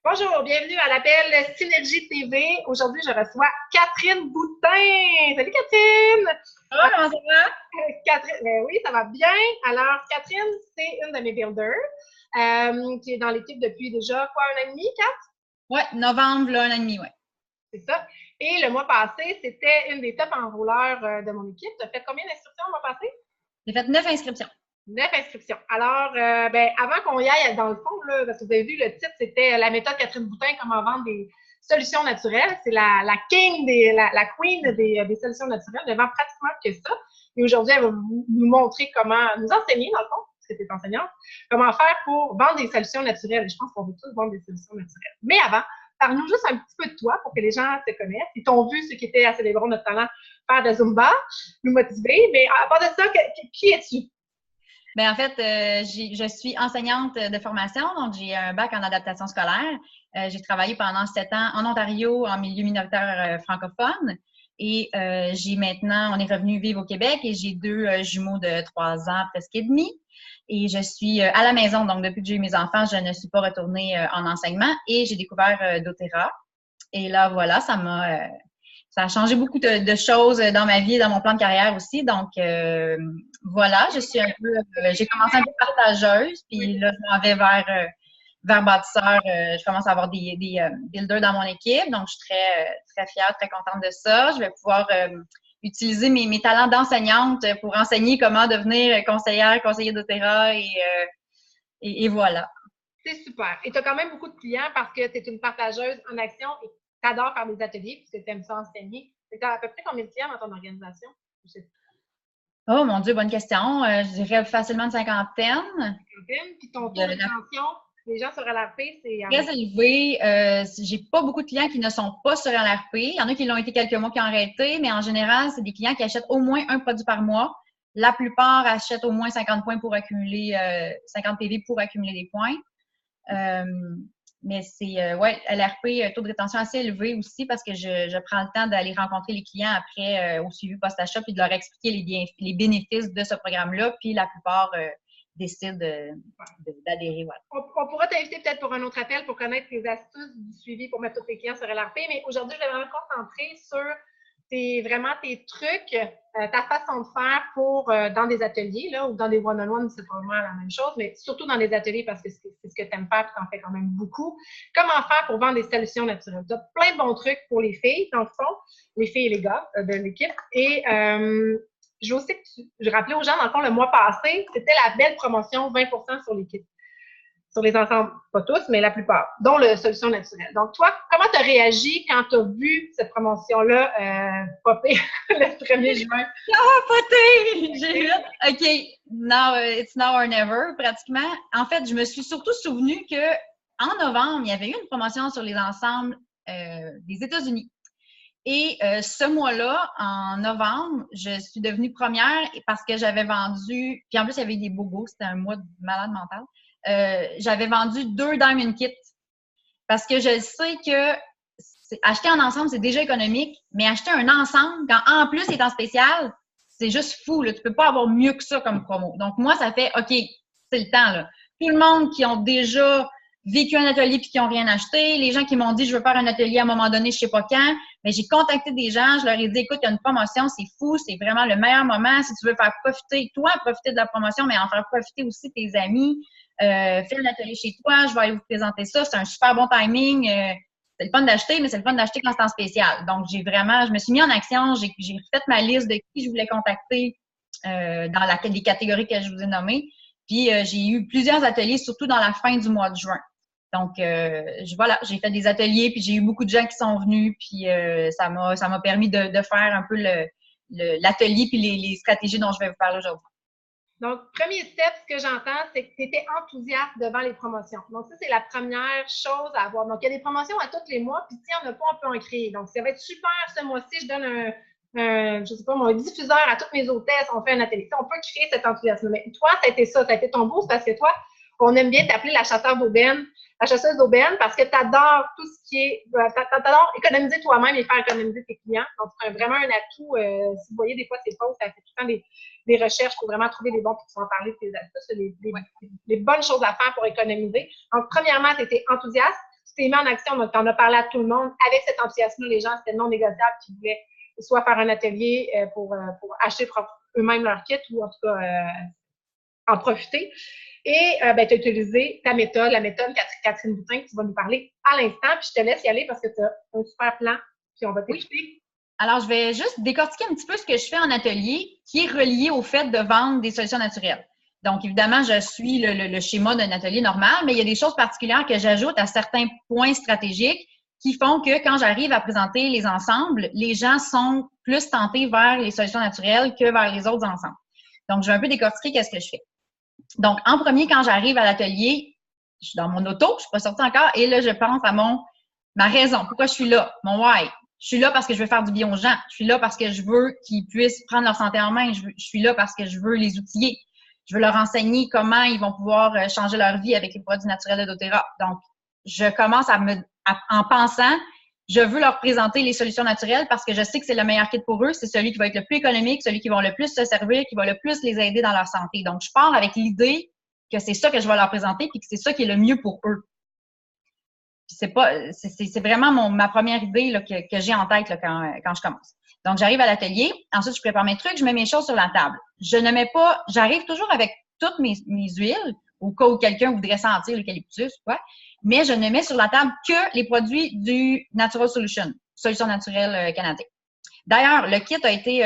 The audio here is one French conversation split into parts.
Bonjour, bienvenue à l'appel Synergie TV. Aujourd'hui, je reçois Catherine Boutin. Salut Catherine! Ah, comment ça va? Catherine, ben oui, ça va bien. Alors, Catherine, c'est une de mes builders qui est dans l'équipe depuis déjà quoi, un an et demi, Kat? Ouais, novembre, là, un an et demi, ouais. C'est ça. Et le mois passé, c'était une des top enrouleurs de mon équipe. Tu as fait combien d'inscriptions le mois passé? J'ai fait 9 inscriptions. 9 inscriptions. Alors, ben, avant qu'on y aille dans le fond, là, parce que vous avez vu, le titre, c'était la méthode Catherine Boutin, comment vendre des solutions naturelles. C'est la king, la queen des solutions naturelles. Elle vend pratiquement que ça. Et aujourd'hui, elle va nous montrer comment, nous enseigner, dans le fond, parce que tu es enseignante, comment faire pour vendre des solutions naturelles. Et je pense qu'on veut tous vendre des solutions naturelles. Mais avant, parle-nous juste un petit peu de toi pour que les gens te connaissent. Ils t'ont vu, ceux qui étaient à Célébrons notre talent, faire de Zumba, nous motiver. Mais à part de ça, qui es-tu? En fait, je suis enseignante de formation, donc j'ai un bac en adaptation scolaire. J'ai travaillé pendant 7 ans en Ontario en milieu minoritaire francophone. Et j'ai maintenant, on est revenu vivre au Québec et j'ai deux jumeaux de 3 ans, presque et demi. Et je suis à la maison, donc depuis que j'ai eu mes enfants, je ne suis pas retournée en enseignement et j'ai découvert doTERRA. Et là, voilà, ça a changé beaucoup de choses dans ma vie et dans mon plan de carrière aussi. Donc, voilà, je suis un peu, j'ai commencé un peu partageuse, puis là, je m'en vais vers bâtisseur. Je commence à avoir des builders dans mon équipe. Donc, je suis très fière, très contente de ça. Je vais pouvoir utiliser mes talents d'enseignante pour enseigner comment devenir conseiller doTERRA et voilà. C'est super. Et tu as quand même beaucoup de clients parce que tu es une partageuse en action et tu adores faire des ateliers puisque tu aimes ça enseigner. Tu as à peu près combien de clients dans ton organisation? Je sais Oh mon Dieu, bonne question. Je dirais facilement une cinquantaine. pas. Puis ton taux de rétention, les gens sur LRP, c'est Très élevé. J'ai pas beaucoup de clients qui ne sont pas sur LRP. Il y en a qui l'ont été quelques mois qui ont arrêté, mais en général, c'est des clients qui achètent au moins un produit par mois. La plupart achètent au moins 50 points pour accumuler 50 PV pour accumuler des points. Euh, mais c'est ouais, LRP, taux de rétention assez élevé aussi parce que je prends le temps d'aller rencontrer les clients après au suivi post-achat puis de leur expliquer les bénéfices de ce programme-là. Puis la plupart décident d'adhérer. Voilà. On pourra t'inviter peut-être pour un autre appel pour connaître tes astuces du suivi pour mettre tous tes clients sur LRP. Mais aujourd'hui, je vais vraiment me concentrer sur vraiment tes trucs, ta façon de faire pour dans des ateliers là, ou dans des one-on-one, c'est probablement la même chose, mais surtout dans des ateliers parce que c'est ce que tu aimes faire et tu en fais quand même beaucoup. Comment faire pour vendre des solutions naturelles? Tu as plein de bons trucs pour les filles, dans le fond, les filles et les gars de l'équipe. Et je veux aussi que je rappelais aux gens, dans le fond, le mois passé, c'était la belle promotion 20% sur les kits. Sur les ensembles, pas tous, mais la plupart, dont le solution naturelle. Donc, toi, comment tu as réagi quand tu as vu cette promotion-là popper le 1er juin? Capoté! J'ai eu, OK, now, it's now or never, pratiquement. En fait, je me suis surtout souvenu que en novembre, il y avait eu une promotion sur les ensembles des États-Unis. Et ce mois-là, en novembre, je suis devenue première parce que j'avais vendu, puis en plus, il y avait eu des bobos, c'était un mois de malade mental. J'avais vendu 2 Diamond Kits parce que je sais que acheter un ensemble, c'est déjà économique, mais acheter un ensemble, quand en plus il est en spécial, c'est juste fou. Là. Tu peux pas avoir mieux que ça comme promo. Donc, moi, ça fait, OK, c'est le temps. Là. Tout le monde qui ont déjà vécu un atelier puis qui n'ont rien acheté, les gens qui m'ont dit, je veux faire un atelier à un moment donné, je sais pas quand, mais j'ai contacté des gens, je leur ai dit, écoute, il y a une promotion, c'est fou, c'est vraiment le meilleur moment. Si tu veux faire profiter, toi, profiter de la promotion, mais en faire profiter aussi tes amis, fais un atelier chez toi, je vais aller vous présenter ça, c'est un super bon timing. C'est le fun d'acheter, mais c'est le fun d'acheter quand c'est en spécial. Donc, je me suis mis en action, j'ai fait ma liste de qui je voulais contacter dans les catégories que je vous ai nommées. Puis, j'ai eu plusieurs ateliers, surtout dans la fin du mois de juin. Donc, voilà, j'ai fait des ateliers, puis j'ai eu beaucoup de gens qui sont venus, puis ça m'a permis de faire un peu l'atelier puis les stratégies dont je vais vous parler aujourd'hui. Donc, premier step, ce que j'entends, c'est que tu étais enthousiaste devant les promotions. Donc, ça, c'est la première chose à avoir. Donc, il y a des promotions à tous les mois, puis si il n'y en a pas, on peut en créer. Donc, ça va être super ce mois-ci. Je donne je sais pas, mon diffuseur à toutes mes hôtesses, on fait un atelier. On peut créer cet enthousiasme. Mais toi, ça a été ça, ça a été ton beau, parce que toi, on aime bien t'appeler la chasseuse d'aubaine parce que tu adores tout ce qui est. Tu adores économiser toi-même et faire économiser tes clients. Donc, c'est vraiment un atout. Si vous voyez, des fois, c'est faux, ça fait tout le temps des recherches pour vraiment trouver des bons qui vont parler de tes astuces, les bonnes choses à faire pour économiser. Donc, premièrement, tu étais enthousiaste. t'es mis en action, donc tu en as parlé à tout le monde. Avec cet enthousiasme-là, les gens, c'était non négociable, qui voulaient soit faire un atelier pour acheter eux-mêmes leur kit ou en tout cas en profiter. Et tu as utilisé ta méthode, la méthode Catherine Boutin, que tu vas nous parler à l'instant. Puis je te laisse y aller parce que tu as un super plan, puis on va t'expliquer. Oui. Alors, je vais juste décortiquer un petit peu ce que je fais en atelier qui est relié au fait de vendre des solutions naturelles. Donc, évidemment, je suis le schéma d'un atelier normal, mais il y a des choses particulières que j'ajoute à certains points stratégiques qui font que quand j'arrive à présenter les ensembles, les gens sont plus tentés vers les solutions naturelles que vers les autres ensembles. Donc, je vais un peu décortiquer qu'est-ce que je fais. Donc, en premier, quand j'arrive à l'atelier, je suis dans mon auto, je ne suis pas sortie encore, et là, je pense à ma raison, pourquoi je suis là, mon why. Je suis là parce que je veux faire du bien aux gens. Je suis là parce que je veux qu'ils puissent prendre leur santé en main. Je suis là parce que je veux les outiller. Je veux leur enseigner comment ils vont pouvoir changer leur vie avec les produits naturels de doTERRA. Donc, je commence en pensant, je veux leur présenter les solutions naturelles parce que je sais que c'est le meilleur kit pour eux. C'est celui qui va être le plus économique, celui qui va le plus se servir, qui va le plus les aider dans leur santé. Donc, je pars avec l'idée que c'est ça que je vais leur présenter puis que c'est ça qui est le mieux pour eux. C'est vraiment ma première idée là, que j'ai en tête là, quand je commence. Donc, j'arrive à l'atelier. Ensuite, je prépare mes trucs, je mets mes choses sur la table. J'arrive toujours avec toutes mes huiles, au cas où quelqu'un voudrait sentir l'eucalyptus ou quoi, mais je ne mets sur la table que les produits du Natural Solution, Solution naturelle canadienne. D'ailleurs, le kit a été,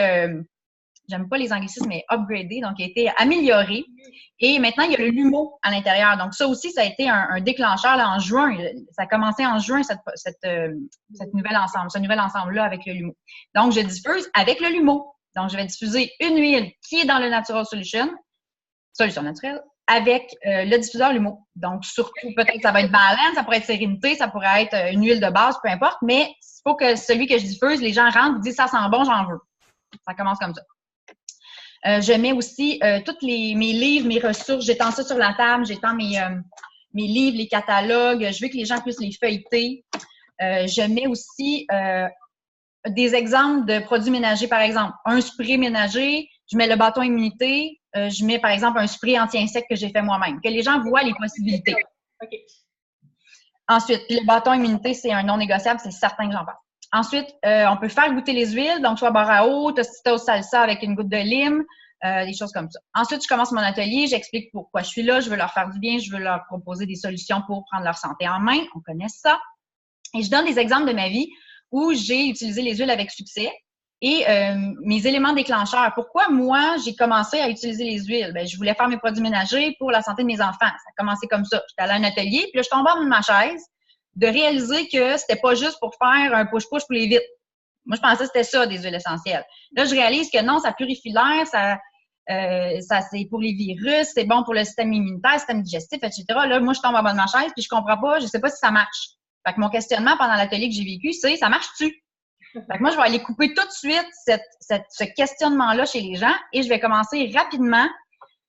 j'aime pas les anglicismes, mais upgradé, donc il a été amélioré. Et maintenant, il y a le LUMO à l'intérieur. Donc, ça aussi, ça a été un déclencheur là, en juin. Ça a commencé en juin, ce nouvel ensemble-là avec le LUMO. Donc, je diffuse avec le LUMO. Donc, je vais diffuser une huile qui est dans le Natural Solution naturelle, avec le diffuseur LUMO. Donc, surtout, peut-être que ça va être Balance, ça pourrait être Sérénité, ça pourrait être une huile de base, peu importe, mais il faut que celui que je diffuse, les gens rentrent et disent « ça sent bon, j'en veux ». Ça commence comme ça. Je mets aussi mes livres, mes ressources, j'étends ça sur la table, j'étends mes livres, les catalogues, je veux que les gens puissent les feuilleter. Je mets aussi des exemples de produits ménagers, par exemple. Un spray ménager, je mets le bâton immunité, je mets par exemple un spray anti-insecte que j'ai fait moi-même, que les gens voient les possibilités. Okay. Ensuite, puis le bâton immunité, c'est un non négociable, c'est certain que j'en parle. Ensuite, on peut faire goûter les huiles, donc soit barao, tostitos salsa avec une goutte de lime, des choses comme ça. Ensuite, je commence mon atelier, j'explique pourquoi je suis là, je veux leur faire du bien, je veux leur proposer des solutions pour prendre leur santé en main, on connaît ça. Et je donne des exemples de ma vie où j'ai utilisé les huiles avec succès et mes éléments déclencheurs. Pourquoi moi, j'ai commencé à utiliser les huiles? Bien, je voulais faire mes produits ménagers pour la santé de mes enfants. Ça a commencé comme ça. J'étais allée à un atelier, puis là, je tombais en bas de ma chaise, de réaliser que c'était pas juste pour faire un push-push pour les vitres. Moi, je pensais que c'était ça, des huiles essentielles. Là, je réalise que non, ça purifie l'air, ça c'est pour les virus, c'est bon pour le système immunitaire, le système digestif, etc. Là, moi, je tombe en bas de ma chaise, puis je comprends pas, je sais pas si ça marche. Fait que mon questionnement pendant l'atelier que j'ai vécu, c'est, ça marche-tu? Fait que moi, je vais aller couper tout de suite ce questionnement-là chez les gens et je vais commencer rapidement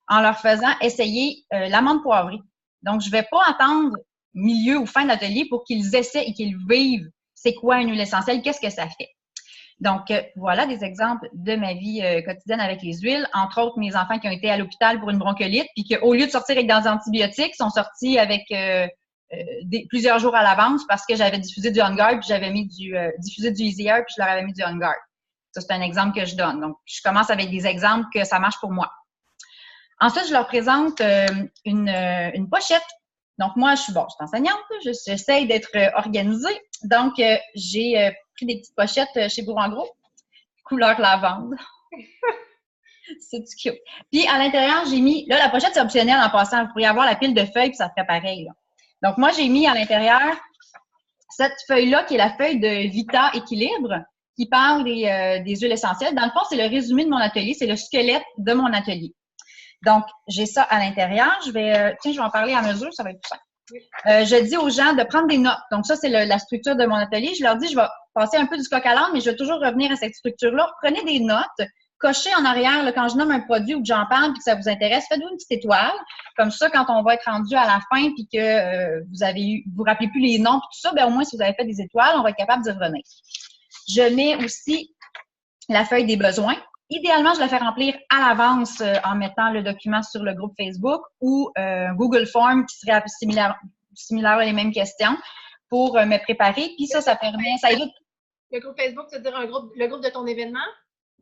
en leur faisant essayer l'amande poivrée. Donc, je vais pas attendre milieu ou fin d'atelier pour qu'ils essaient et qu'ils vivent c'est quoi une huile essentielle, qu'est-ce que ça fait. Donc, voilà des exemples de ma vie quotidienne avec les huiles. Entre autres, mes enfants qui ont été à l'hôpital pour une bronchiolite, puis qu'au lieu de sortir avec des antibiotiques, sont sortis avec plusieurs jours à l'avance parce que j'avais diffusé du On Guard, puis j'avais mis diffusé du Easy Air, puis je leur avais mis du On Guard. Ça, c'est un exemple que je donne. Donc, je commence avec des exemples que ça marche pour moi. Ensuite, je leur présente une pochette. Donc, moi, je suis enseignante, j'essaie d'être organisée. Donc, j'ai pris des petites pochettes chez Bourg-en-Gros, couleur lavande. C'est du cute. Puis, à l'intérieur, j'ai mis, là, la pochette, c'est optionnel en passant. Vous pourriez avoir la pile de feuilles, puis ça ferait pareil, là. Donc, moi, j'ai mis à l'intérieur cette feuille-là, qui est la feuille de Vita Équilibre, qui parle des huiles essentielles. Dans le fond, c'est le résumé de mon atelier, c'est le squelette de mon atelier. Donc, j'ai ça à l'intérieur. Je vais en parler à mesure, ça va être plus simple. Je dis aux gens de prendre des notes. Donc, ça, c'est la structure de mon atelier. Je leur dis, je vais passer un peu du coq à l'âne, mais je vais toujours revenir à cette structure-là. Prenez des notes, cochez en arrière, là, quand je nomme un produit ou que j'en parle puis que ça vous intéresse, faites-vous une petite étoile. Comme ça, quand on va être rendu à la fin puis que vous rappelez plus les noms et tout ça, bien, au moins, si vous avez fait des étoiles, on va être capable d'y revenir. Je mets aussi la feuille des besoins. Idéalement, je la fais remplir à l'avance en mettant le document sur le groupe Facebook ou Google Form qui serait similaire à les mêmes questions pour me préparer. Puis ça permet, ça évite. Le groupe Facebook, c'est-à-dire le groupe de ton événement?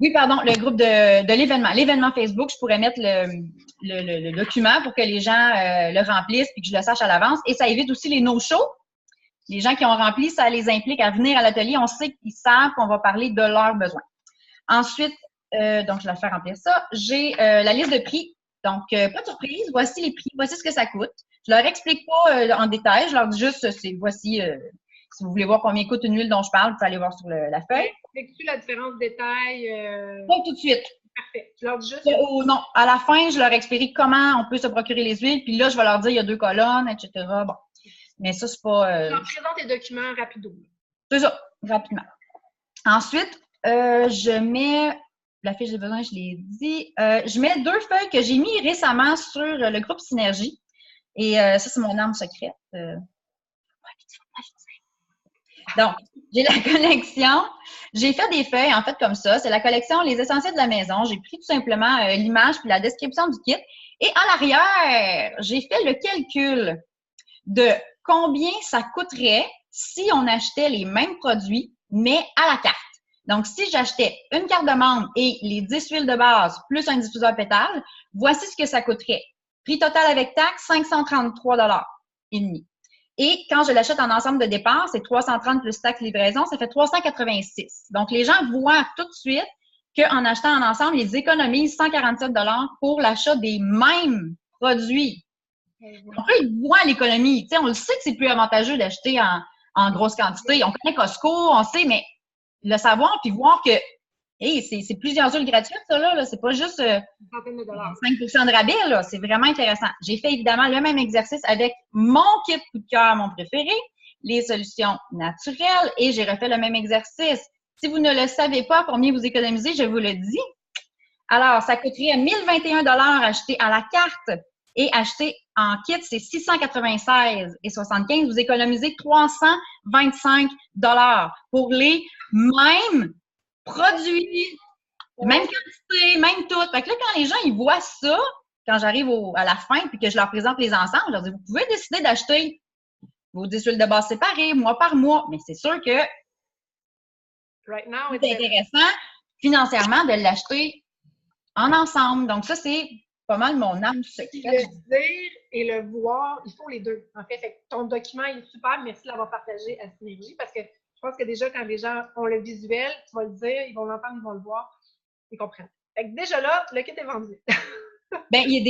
Oui, pardon, le groupe de l'événement. L'événement Facebook, je pourrais mettre le document pour que les gens le remplissent puis que je le sache à l'avance. Et ça évite aussi les no-shows. Les gens qui ont rempli, ça les implique à venir à l'atelier. On sait qu'ils savent qu'on va parler de leurs besoins. Ensuite, donc je vais faire remplir ça. J'ai la liste de prix. Donc, pas de surprise. Voici les prix. Voici ce que ça coûte. Je leur explique pas en détail. Je leur dis juste, voici, si vous voulez voir combien coûte une huile dont je parle, vous pouvez aller voir sur la feuille. Expliques-tu la différence de détail? Pas tout de suite. Parfait. Tu leur dis juste... Non, à la fin, je leur explique comment on peut se procurer les huiles. Puis là, je vais leur dire, il y a 2 colonnes, etc. Bon. Mais ça, c'est pas... Tu leur présentes tes documents rapido. C'est ça, rapidement. Ensuite, je mets... La fiche de besoin, je l'ai dit. Je mets 2 feuilles que j'ai mis récemment sur le groupe Synergie. Et ça, c'est mon arme secrète. Donc, j'ai la collection. J'ai fait des feuilles, en fait, comme ça. C'est la collection Les Essentiels de la maison. J'ai pris tout simplement l'image puis la description du kit. Et à l'arrière, j'ai fait le calcul de combien ça coûterait si on achetait les mêmes produits, mais à la carte. Donc, si j'achetais une carte de membre et les 10 huiles de base plus un diffuseur pétale, voici ce que ça coûterait. Prix total avec taxe, 533 et demi. Et quand je l'achète en ensemble de départ, c'est 330 plus taxe livraison, ça fait 386. Donc, les gens voient tout de suite qu'en achetant en ensemble, ils économisent 147 pour l'achat des mêmes produits. Donc là, ils voient l'économie. Tu sais, on le sait que c'est plus avantageux d'acheter en grosse quantité. On connaît Costco, on sait, mais le savoir puis voir que hey, c'est plusieurs huiles gratuites, ça, là. C'est pas juste 5 de rabais, là. C'est vraiment intéressant. J'ai fait évidemment le même exercice avec mon kit coup de cœur, mon préféré, les solutions naturelles, et j'ai refait le même exercice. Si vous ne le savez pas combien vous économisez, je vous le dis. Alors, ça coûterait 1021 acheté à la carte et acheté en kit, c'est 696,75. Vous économisez 325 pour les mêmes produits, même quantité, même tout. Fait que là, quand les gens ils voient ça, quand j'arrive à la fin puis que je leur présente les ensembles, je leur dis, vous pouvez décider d'acheter vos 10 huiles de base séparées, mois par mois, mais c'est sûr que c'est intéressant financièrement de l'acheter en ensemble. Donc ça, c'est pas mal mon âme secrète. Le dire et le voir, il faut les deux. En fait, ton document il est super, merci de l'avoir partagé à Synergie parce que je pense que déjà, quand les gens ont le visuel, tu vas le dire, ils vont l'entendre, ils vont le voir, ils comprennent. Fait que déjà là, le kit est vendu. Bien, il y a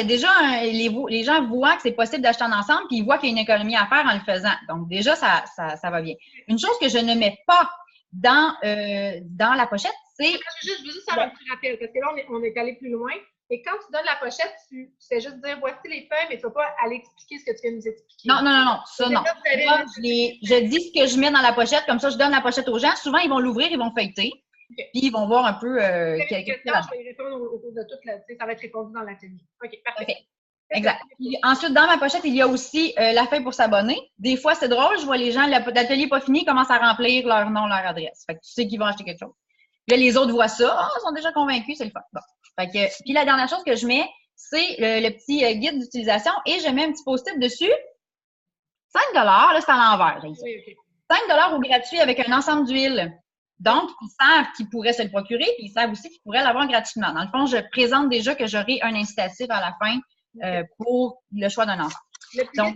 déjà les gens voient que c'est possible d'acheter en ensemble, puis ils voient qu'il y a une économie à faire en le faisant. Donc, déjà, ça va bien. Une chose que je ne mets pas dans la pochette, c'est... Je veux juste faire un petit rappel, parce que là, on est allé plus loin. Et quand tu donnes la pochette, tu fais juste dire voici les feuilles, mais tu ne vas pas aller expliquer ce que tu viens de nous expliquer. Non. Ça, non. Moi, je dis ce que je mets dans la pochette, comme ça, je donne la pochette aux gens. Souvent, ils vont l'ouvrir, ils vont feuilleter. Okay. Puis, ils vont voir un peu... quelques questions, je vais y répondre au cours de toute la... Ça va être répondu dans l'atelier. OK, parfait. Okay. Exact. Puis, ensuite, dans ma pochette, il y a aussi la feuille pour s'abonner. Des fois, c'est drôle, je vois les gens, l'atelier n'est pas fini, ils commencent à remplir leur nom, leur adresse. Fait que tu sais qu'ils vont acheter quelque chose. Là, les autres voient ça. Ils sont déjà convaincus, c'est le fun. Bon. Fait que, puis la dernière chose que je mets, c'est le petit guide d'utilisation et je mets un petit post-it dessus. 5 là, c'est à l'envers. Oui, okay. 5 au gratuit avec un ensemble d'huile. Donc, ils savent qu'ils pourraient se le procurer, puis ils savent aussi qu'ils pourraient l'avoir gratuitement. Dans le fond, je présente déjà que j'aurai un incitatif à la fin pour le choix d'un ensemble. Le plus donc,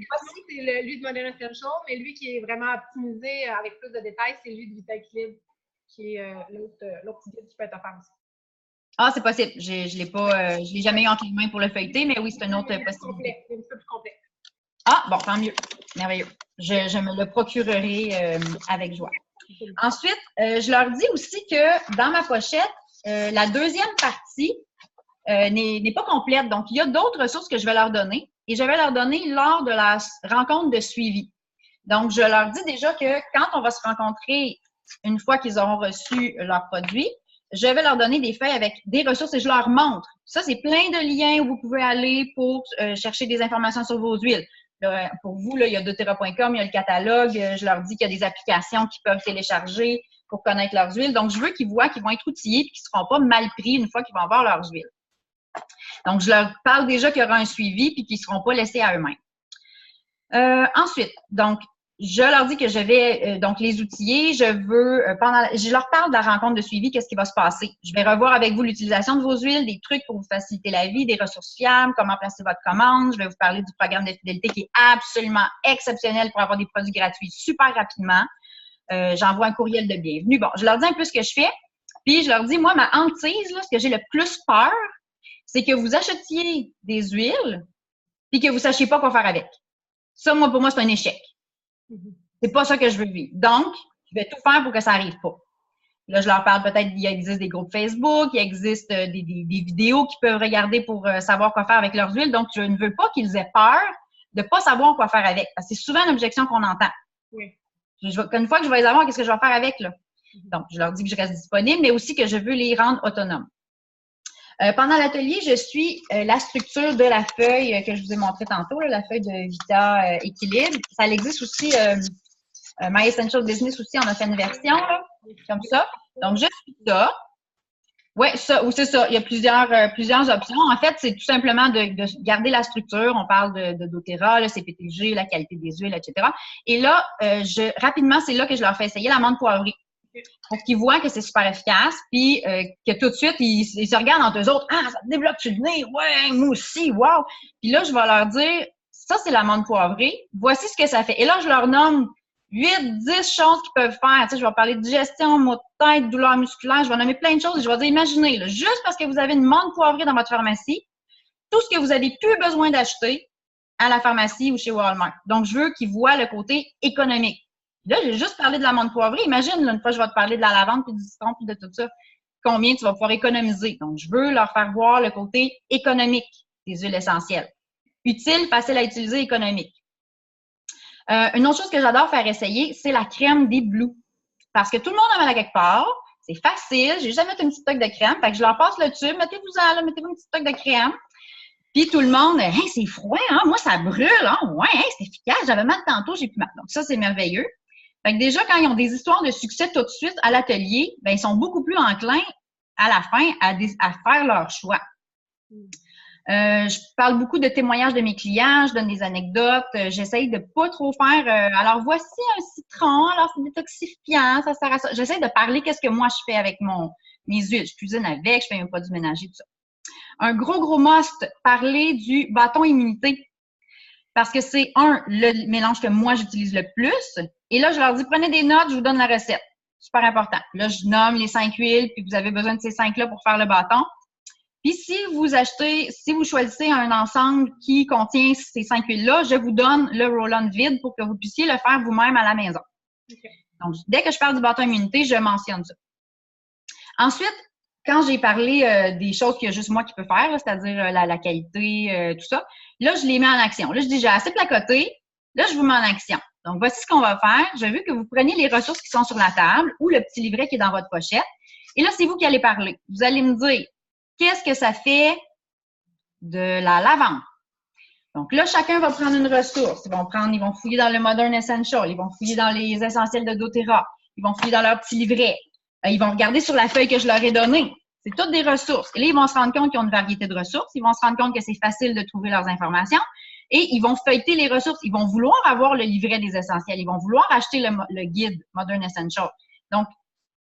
c'est lui de Modern Essential, mais lui qui est vraiment optimisé avec plus de détails, c'est lui de Vitaequilibre, qui est l'autre petit guide qui peut être offert aussi. Ah, c'est possible. Je ne l'ai jamais eu entre les mains pour le feuilleter, mais oui, c'est une autre possibilité. C'est un petit peu plus complet. Ah, bon, tant mieux. Merveilleux. Je me le procurerai avec joie. Ensuite, je leur dis aussi que dans ma pochette, la deuxième partie n'est pas complète. Donc, il y a d'autres ressources que je vais leur donner et je vais leur donner lors de la rencontre de suivi. Donc, je leur dis déjà que quand on va se rencontrer une fois qu'ils auront reçu leurs produits, je vais leur donner des feuilles avec des ressources et je leur montre. Ça, c'est plein de liens où vous pouvez aller pour chercher des informations sur vos huiles. Là, pour vous, là, il y a doTERRA.com, il y a le catalogue. Je leur dis qu'il y a des applications qu'ils peuvent télécharger pour connaître leurs huiles. Donc, je veux qu'ils voient qu'ils vont être outillés et qu'ils ne seront pas mal pris une fois qu'ils vont avoir leurs huiles. Donc, je leur parle déjà qu'il y aura un suivi et qu'ils ne seront pas laissés à eux-mêmes. Ensuite, donc, je leur dis que je vais donc les outiller. Je leur parle de la rencontre de suivi, qu'est-ce qui va se passer. Je vais revoir avec vous l'utilisation de vos huiles, des trucs pour vous faciliter la vie, des ressources fiables, comment placer votre commande. Je vais vous parler du programme de fidélité qui est absolument exceptionnel pour avoir des produits gratuits super rapidement. J'envoie un courriel de bienvenue. Bon, je leur dis un peu ce que je fais. Puis je leur dis, moi, ma hantise, là, ce que j'ai le plus peur, c'est que vous achetiez des huiles puis que vous ne sachiez pas quoi faire avec. Ça, pour moi, c'est un échec. C'est pas ça que je veux vivre. Donc, je vais tout faire pour que ça n'arrive pas. Là, je leur parle peut-être qu'il existe des groupes Facebook, il existe des vidéos qu'ils peuvent regarder pour savoir quoi faire avec leurs huiles. Donc, je ne veux pas qu'ils aient peur de ne pas savoir quoi faire avec. Parce que c'est souvent l'objection qu'on entend. Oui. Une fois que je vais les avoir, qu'est-ce que je vais faire avec, là? Donc, je leur dis que je reste disponible, mais aussi que je veux les rendre autonomes. Pendant l'atelier, je suis la structure de la feuille que je vous ai montrée tantôt, là, la feuille de Vita Équilibre. Ça existe aussi, My Essential Business aussi, on a fait une version là, comme ça. Donc, je suis ça. Oui, ça, ou c'est ça. Il y a plusieurs options. En fait, c'est tout simplement de garder la structure. On parle de doTERRA, le CPTG, la qualité des huiles, etc. Et là, rapidement, c'est là que je leur fais essayer l'amande poivrée. Pour qu'ils voient que c'est super efficace, puis que tout de suite, ils se regardent entre eux autres. Ah, ça te débloque sur le nez, ouais, moi aussi, wow! Puis là, je vais leur dire, ça, c'est l'amande poivrée, voici ce que ça fait. Et là, je leur nomme 8-10 choses qu'ils peuvent faire. Tu sais, je vais parler de digestion, maux de tête, douleurs musculaires, je vais nommer plein de choses et je vais dire, imaginez, là, juste parce que vous avez une amande poivrée dans votre pharmacie, tout ce que vous avez plus besoin d'acheter à la pharmacie ou chez Walmart. Donc, je veux qu'ils voient le côté économique. Là, j'ai juste parlé de l'amande poivrée. Imagine, là, une fois, je vais te parler de la lavande, puis du citron, puis de tout ça. Combien tu vas pouvoir économiser. Donc, je veux leur faire voir le côté économique des huiles essentielles. Utile, facile à utiliser, économique. Une autre chose que j'adore faire essayer, c'est la crème des Blue. Parce que tout le monde en met à quelque part. C'est facile. J'ai jamais fait une petite toque de crème. Fait que je leur passe le tube. Mettez-vous-en là, mettez-vous une petite toque de crème. Puis tout le monde, hey, c'est froid, hein? Moi, ça brûle, hein? Ouais, hey, c'est efficace. J'avais mal tantôt, j'ai plus mal. Donc, ça, c'est merveilleux. Fait que déjà, quand ils ont des histoires de succès tout de suite à l'atelier, ben ils sont beaucoup plus enclins à la fin à faire leur choix. Je parle beaucoup de témoignages de mes clients, je donne des anecdotes, j'essaye de pas trop faire alors voici un citron, alors c'est détoxifiant, ça sert à ça. J'essaie de parler qu'est-ce que moi je fais avec mes huiles. Je cuisine avec, je fais un produit ménager, tout ça. Un gros must, parler du bâton immunité. Parce que c'est le mélange que moi j'utilise le plus. Et là, je leur dis, prenez des notes, je vous donne la recette. Super important. Là, je nomme les 5 huiles, puis vous avez besoin de ces 5-là pour faire le bâton. Puis si vous choisissez un ensemble qui contient ces 5 huiles-là, je vous donne le roll-on vide pour que vous puissiez le faire vous-même à la maison. Okay. Donc, dès que je parle du bâton immunité, je mentionne ça. Ensuite, quand j'ai parlé des choses qu'il y a juste moi qui peux faire, c'est-à-dire la qualité, tout ça, là, je les mets en action. Là, je dis, j'ai assez placoté. Là, je vous mets en action. Donc, voici ce qu'on va faire. Je veux que vous preniez les ressources qui sont sur la table ou le petit livret qui est dans votre pochette. Et là, c'est vous qui allez parler. Vous allez me dire, qu'est-ce que ça fait de la lavande? Donc là, chacun va prendre une ressource. Ils vont fouiller dans le Modern Essential. Ils vont fouiller dans les essentiels de doTERRA. Ils vont fouiller dans leur petit livret. Ils vont regarder sur la feuille que je leur ai donnée. C'est toutes des ressources. Et là, ils vont se rendre compte qu'ils ont une variété de ressources. Ils vont se rendre compte que c'est facile de trouver leurs informations. Et ils vont feuilleter les ressources. Ils vont vouloir avoir le livret des essentiels. Ils vont vouloir acheter le guide Modern Essential. Donc,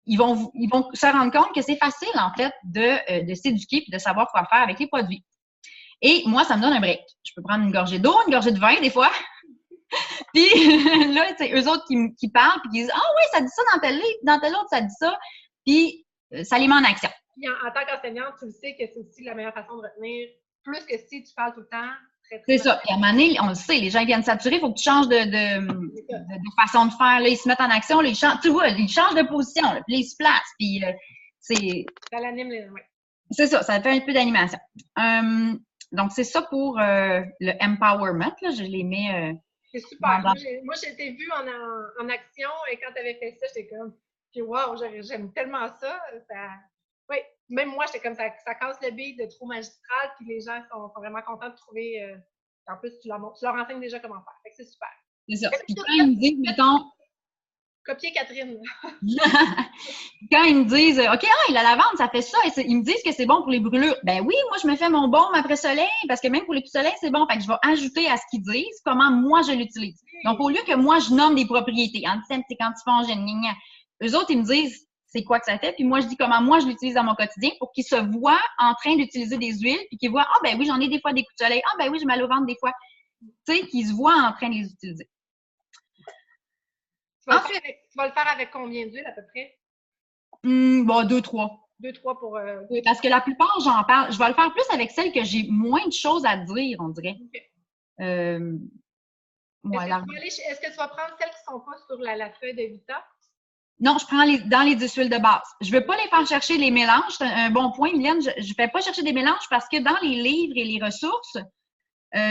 ils vont se rendre compte que c'est facile, en fait, de s'éduquer et de savoir quoi faire avec les produits. Et moi, ça me donne un break. Je peux prendre une gorgée d'eau, une gorgée de vin, des fois. Puis là, c'est eux autres qui parlent puis qui disent « Ah oui, ça dit ça dans tel livre, dans tel autre, ça dit ça. » Puis ça les met en action. Puis en tant qu'enseignante, tu le sais que c'est aussi la meilleure façon de retenir, plus que si tu parles tout le temps. C'est ça. Puis à un moment donné, on le sait, les gens viennent saturer, il faut que tu changes de façon de faire. Là, ils se mettent en action, là, tu vois, ils changent de position, là, puis là, ils se placent. Puis c'est. Ça l'anime, oui. C'est ça, ça fait un peu d'animation. Donc, c'est ça pour le empowerment. Là, je les mets. C'est super. Moi, j'ai été vue en action et quand tu avais fait ça, j'étais comme, puis wow, j'aime tellement ça. Oui, même moi, j'étais comme ça casse le beat de trop magistral, puis les gens sont vraiment contents de trouver. En plus, tu leur enseignes déjà comment faire. Fait que c'est super. C'est ça. Puis quand ils me disent, mettons. Copier Catherine. Quand ils me disent, OK, la lavande, ça fait ça. Et ils me disent que c'est bon pour les brûlures. Ben oui, moi, je me fais mon baume après soleil, parce que même pour les coups de soleil, c'est bon. Fait que je vais ajouter à ce qu'ils disent comment moi je l'utilise. Donc, au lieu que moi, je nomme des propriétés, antiseptique, antifongène, gna, gna, eux autres, ils me disent c'est quoi que ça fait, puis moi, je dis comment moi, je l'utilise dans mon quotidien pour qu'ils se voient en train d'utiliser des huiles, puis qu'ils voient, ah ben oui, j'en ai des fois des coups de soleil, ah ben oui, j'ai mal au ventre des fois. Tu sais, qu'ils se voient en train de les utiliser. Tu vas le faire avec combien d'huile à peu près? Bon, 2-3. 2-3 pour... Oui, parce que la plupart, j'en parle. Je vais le faire plus avec celles que j'ai moins de choses à dire, on dirait. Okay. Ouais, est-ce que tu vas prendre celles qui ne sont pas sur la feuille de Vita? Non, je prends dans les 10 huiles de base. Je ne veux pas les faire chercher les mélanges. C'est un bon point, Mylène. Je ne fais pas chercher des mélanges parce que dans les livres et les ressources,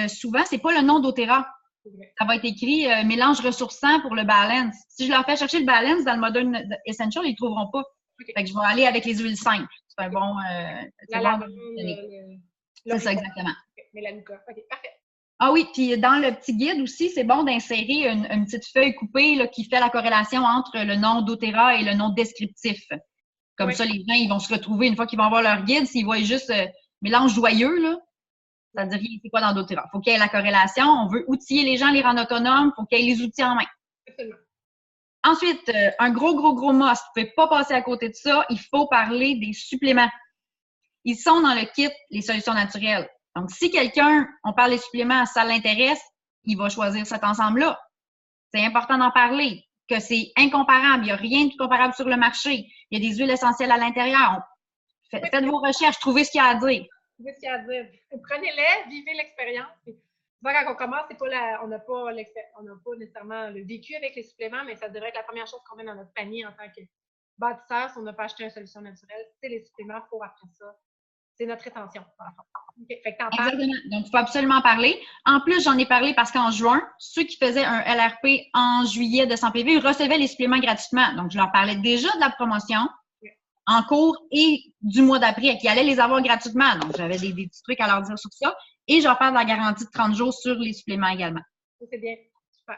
souvent, c'est pas le nom d'Otera. Ça va être écrit mélange ressourçant pour le balance. Si je leur fais chercher le balance dans le Modern Essential, ils ne trouveront pas. Okay. Fait que je vais aller avec les huiles simples. C'est un bon. C'est ça, exactement. Okay. Mélanica. OK, parfait. Ah oui, puis dans le petit guide aussi, c'est bon d'insérer une petite feuille coupée là, qui fait la corrélation entre le nom d'Otera et le nom descriptif. Comme ça, les gens, ils vont se retrouver une fois qu'ils vont voir leur guide. S'ils voient juste mélange joyeux, là, ça veut dire c'est quoi dans d'Otera. Il faut qu'il y ait la corrélation. On veut outiller les gens, les rendre autonomes. Il faut qu'il y ait les outils en main. Absolument. Ensuite, un gros must. Vous ne pouvez pas passer à côté de ça. Il faut parler des suppléments. Ils sont dans le kit, les solutions naturelles. Donc, si quelqu'un, on parle des suppléments, ça l'intéresse, il va choisir cet ensemble-là. C'est important d'en parler, que c'est incomparable. Il n'y a rien de comparable sur le marché. Il y a des huiles essentielles à l'intérieur. Faites vos recherches, trouvez ce qu'il y a à dire. Trouvez ce qu'il y a à dire. Prenez-les, vivez l'expérience. Quand on commence, on n'a pas nécessairement le vécu avec les suppléments, mais ça devrait être la première chose qu'on met dans notre panier en tant que bâtisseur si on n'a pas acheté une solution naturelle. C'est les suppléments pour après ça. C'est notre rétention. Okay. Fait que exactement. Donc, il faut absolument en parler. En plus, j'en ai parlé parce qu'en juin, ceux qui faisaient un LRP en juillet de 100 PV recevaient les suppléments gratuitement. Donc, je leur parlais déjà de la promotion en cours et du mois d'après, qui allaient les avoir gratuitement. Donc, j'avais des petits trucs à leur dire sur ça. Et je leur parle de la garantie de 30 jours sur les suppléments également. C'est bien. Super.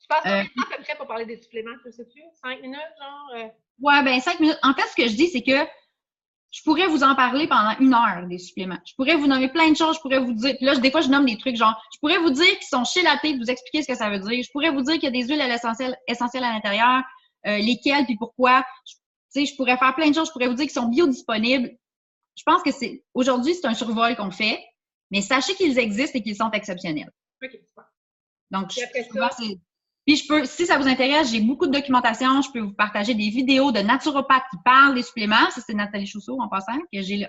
Tu passes combien de temps à peu près pour parler des suppléments, tu sais-tu? 5 minutes, genre? Ouais, ben 5 minutes. En fait, ce que je dis, c'est que je pourrais vous en parler pendant 1 heure des suppléments. Je pourrais vous nommer plein de choses. Je pourrais vous dire, puis là, des fois, je nomme des trucs genre, je pourrais vous dire qu'ils sont chélatés, vous expliquer ce que ça veut dire. Je pourrais vous dire qu'il y a des huiles essentielles à l'intérieur, lesquelles, puis pourquoi. Tu sais, je pourrais faire plein de choses. Je pourrais vous dire qu'ils sont biodisponibles. Je pense que aujourd'hui, c'est un survol qu'on fait, mais sachez qu'ils existent et qu'ils sont exceptionnels. OK, super. Donc, puis si ça vous intéresse, j'ai beaucoup de documentation. Je peux vous partager des vidéos de naturopathes qui parlent des suppléments. Ça, c'est Nathalie Chousseau, en passant,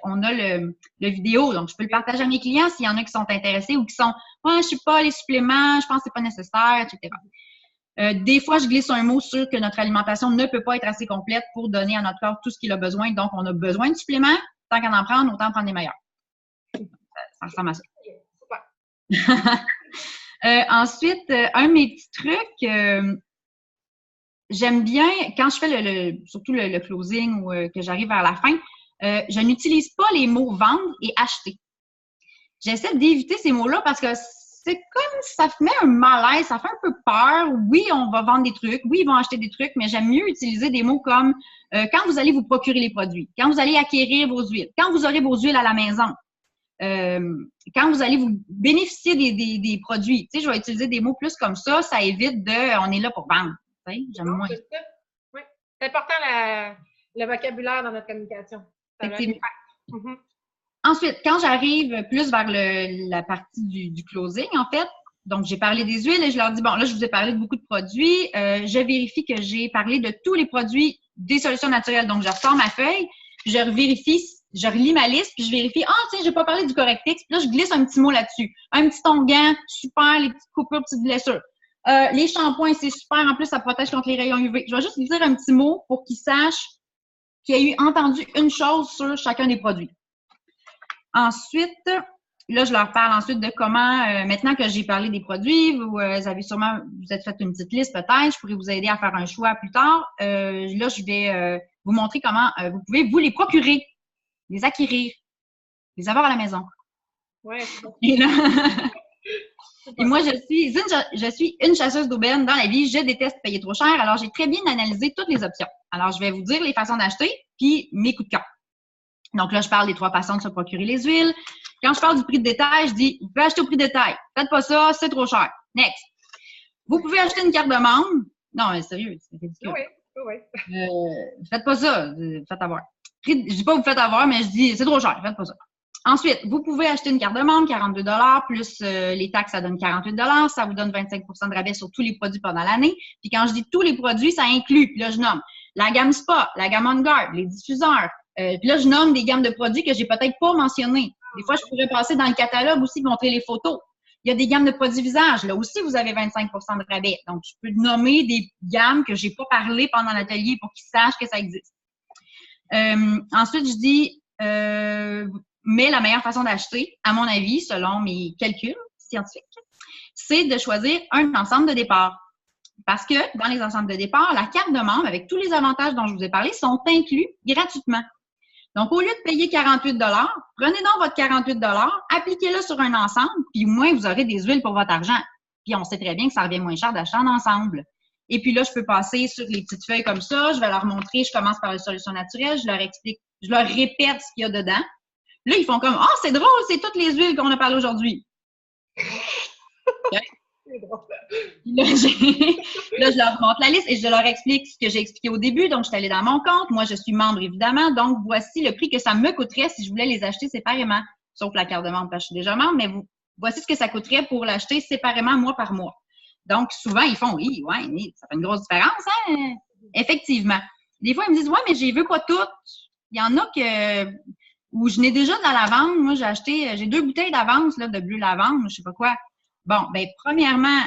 on a le vidéo. Donc, je peux le partager à mes clients s'il y en a qui sont intéressés ou qui sont « Ouais, je sais pas, les suppléments, je pense que c'est pas nécessaire, etc. » Des fois, je glisse un mot sur que notre alimentation ne peut pas être assez complète pour donner à notre corps tout ce qu'il a besoin. Donc, on a besoin de suppléments. Tant qu'à en prendre, autant prendre les meilleurs. Ça ressemble à ça. Super. Ensuite, un de mes petits trucs, j'aime bien, quand je fais surtout le closing ou que j'arrive vers la fin, je n'utilise pas les mots « vendre » et « acheter ». J'essaie d'éviter ces mots-là parce que c'est comme ça met un malaise, ça fait un peu peur. Oui, on va vendre des trucs, oui, ils vont acheter des trucs, mais j'aime mieux utiliser des mots comme quand vous allez vous procurer les produits, quand vous allez acquérir vos huiles, quand vous aurez vos huiles à la maison. Quand vous allez vous bénéficier des produits. Tu sais, je vais utiliser des mots plus comme ça évite on est là pour vendre. Tu sais, j'aime moins. Oui. C'est important le vocabulaire dans notre communication. Effectivement. Ensuite, quand j'arrive plus vers la partie du closing, en fait, donc j'ai parlé des huiles et je leur dis, bon, là, je vous ai parlé de beaucoup de produits. Je vérifie que j'ai parlé de tous les produits des solutions naturelles. Donc, je ressors ma feuille, puis je vérifie, je relis ma liste, puis je vérifie, tiens, j'ai pas parlé du Correctix, puis là, je glisse un petit mot là-dessus. Un petit onguent, super, les petites coupures, petites blessures. Les shampoings, c'est super, en plus, ça protège contre les rayons UV. Je vais juste dire un petit mot pour qu'ils sachent qu'il y a eu entendu une chose sur chacun des produits. Ensuite, là, je leur parle ensuite de comment, maintenant que j'ai parlé des produits, vous êtes fait une petite liste peut-être, je pourrais vous aider à faire un choix plus tard. Là, je vais vous montrer comment vous pouvez vous les procurer, les acquérir, les avoir à la maison. Ouais. Et moi, je suis une chasseuse d'aubaine dans la vie. Je déteste payer trop cher, alors j'ai très bien analysé toutes les options. Alors, je vais vous dire les façons d'acheter, puis mes coups de cœur. Donc là, je parle des 3 façons de se procurer les huiles. Quand je parle du prix de détail, je dis, vous pouvez acheter au prix de détail. Faites pas ça, c'est trop cher. Next. Vous pouvez acheter une carte de membre. Non, mais sérieux, c'est ridicule. Oui. Faites pas ça. Faites avoir. Je dis pas vous faites avoir, mais je dis c'est trop cher. Faites pas ça. Ensuite, vous pouvez acheter une carte de membre, 42 plus les taxes, ça donne 48 ça vous donne 25 de rabais sur tous les produits pendant l'année. Puis quand je dis tous les produits, ça inclut, puis là, je nomme la gamme Spa, la gamme On Guard, les diffuseurs. Puis là, je nomme des gammes de produits que j'ai peut-être pas mentionnées. Des fois, je pourrais passer dans le catalogue aussi, montrer les photos. Il y a des gammes de produits visage. Là aussi, vous avez 25 de rabais. Donc, je peux nommer des gammes que j'ai pas parlé pendant l'atelier pour qu'ils sachent que ça existe. Ensuite, je dis... mais la meilleure façon d'acheter, à mon avis, selon mes calculs scientifiques, c'est de choisir un ensemble de départ. Parce que dans les ensembles de départ, la carte de membre, avec tous les avantages dont je vous ai parlé, sont inclus gratuitement. Donc, au lieu de payer 48 prenez donc votre 48 appliquez-le sur un ensemble, puis au moins, vous aurez des huiles pour votre argent. Puis, on sait très bien que ça revient moins cher d'acheter en ensemble. Et puis là, je peux passer sur les petites feuilles comme ça, je vais leur montrer, je commence par les solutions naturelles, je leur explique, je leur répète ce qu'il y a dedans. Là, ils font comme « Ah, c'est drôle, c'est toutes les huiles qu'on a parlé aujourd'hui. » C'est drôle. Là, je leur montre la liste et je leur explique ce que j'ai expliqué au début. Donc, je suis allée dans mon compte. Moi, je suis membre, évidemment. Donc, voici le prix que ça me coûterait si je voulais les acheter séparément. Sauf la carte de membre, parce que je suis déjà membre, mais voici ce que ça coûterait pour l'acheter séparément, mois par mois. Donc, souvent, ils font « Oui, ça fait une grosse différence, hein? » Effectivement. Des fois, ils me disent « Ouais, mais je les veux pas toutes. » Il y en a où je n'ai déjà de la lavande. Moi, j'ai 2 bouteilles d'avance là, de bleu lavande, je sais pas quoi. Bon, ben premièrement,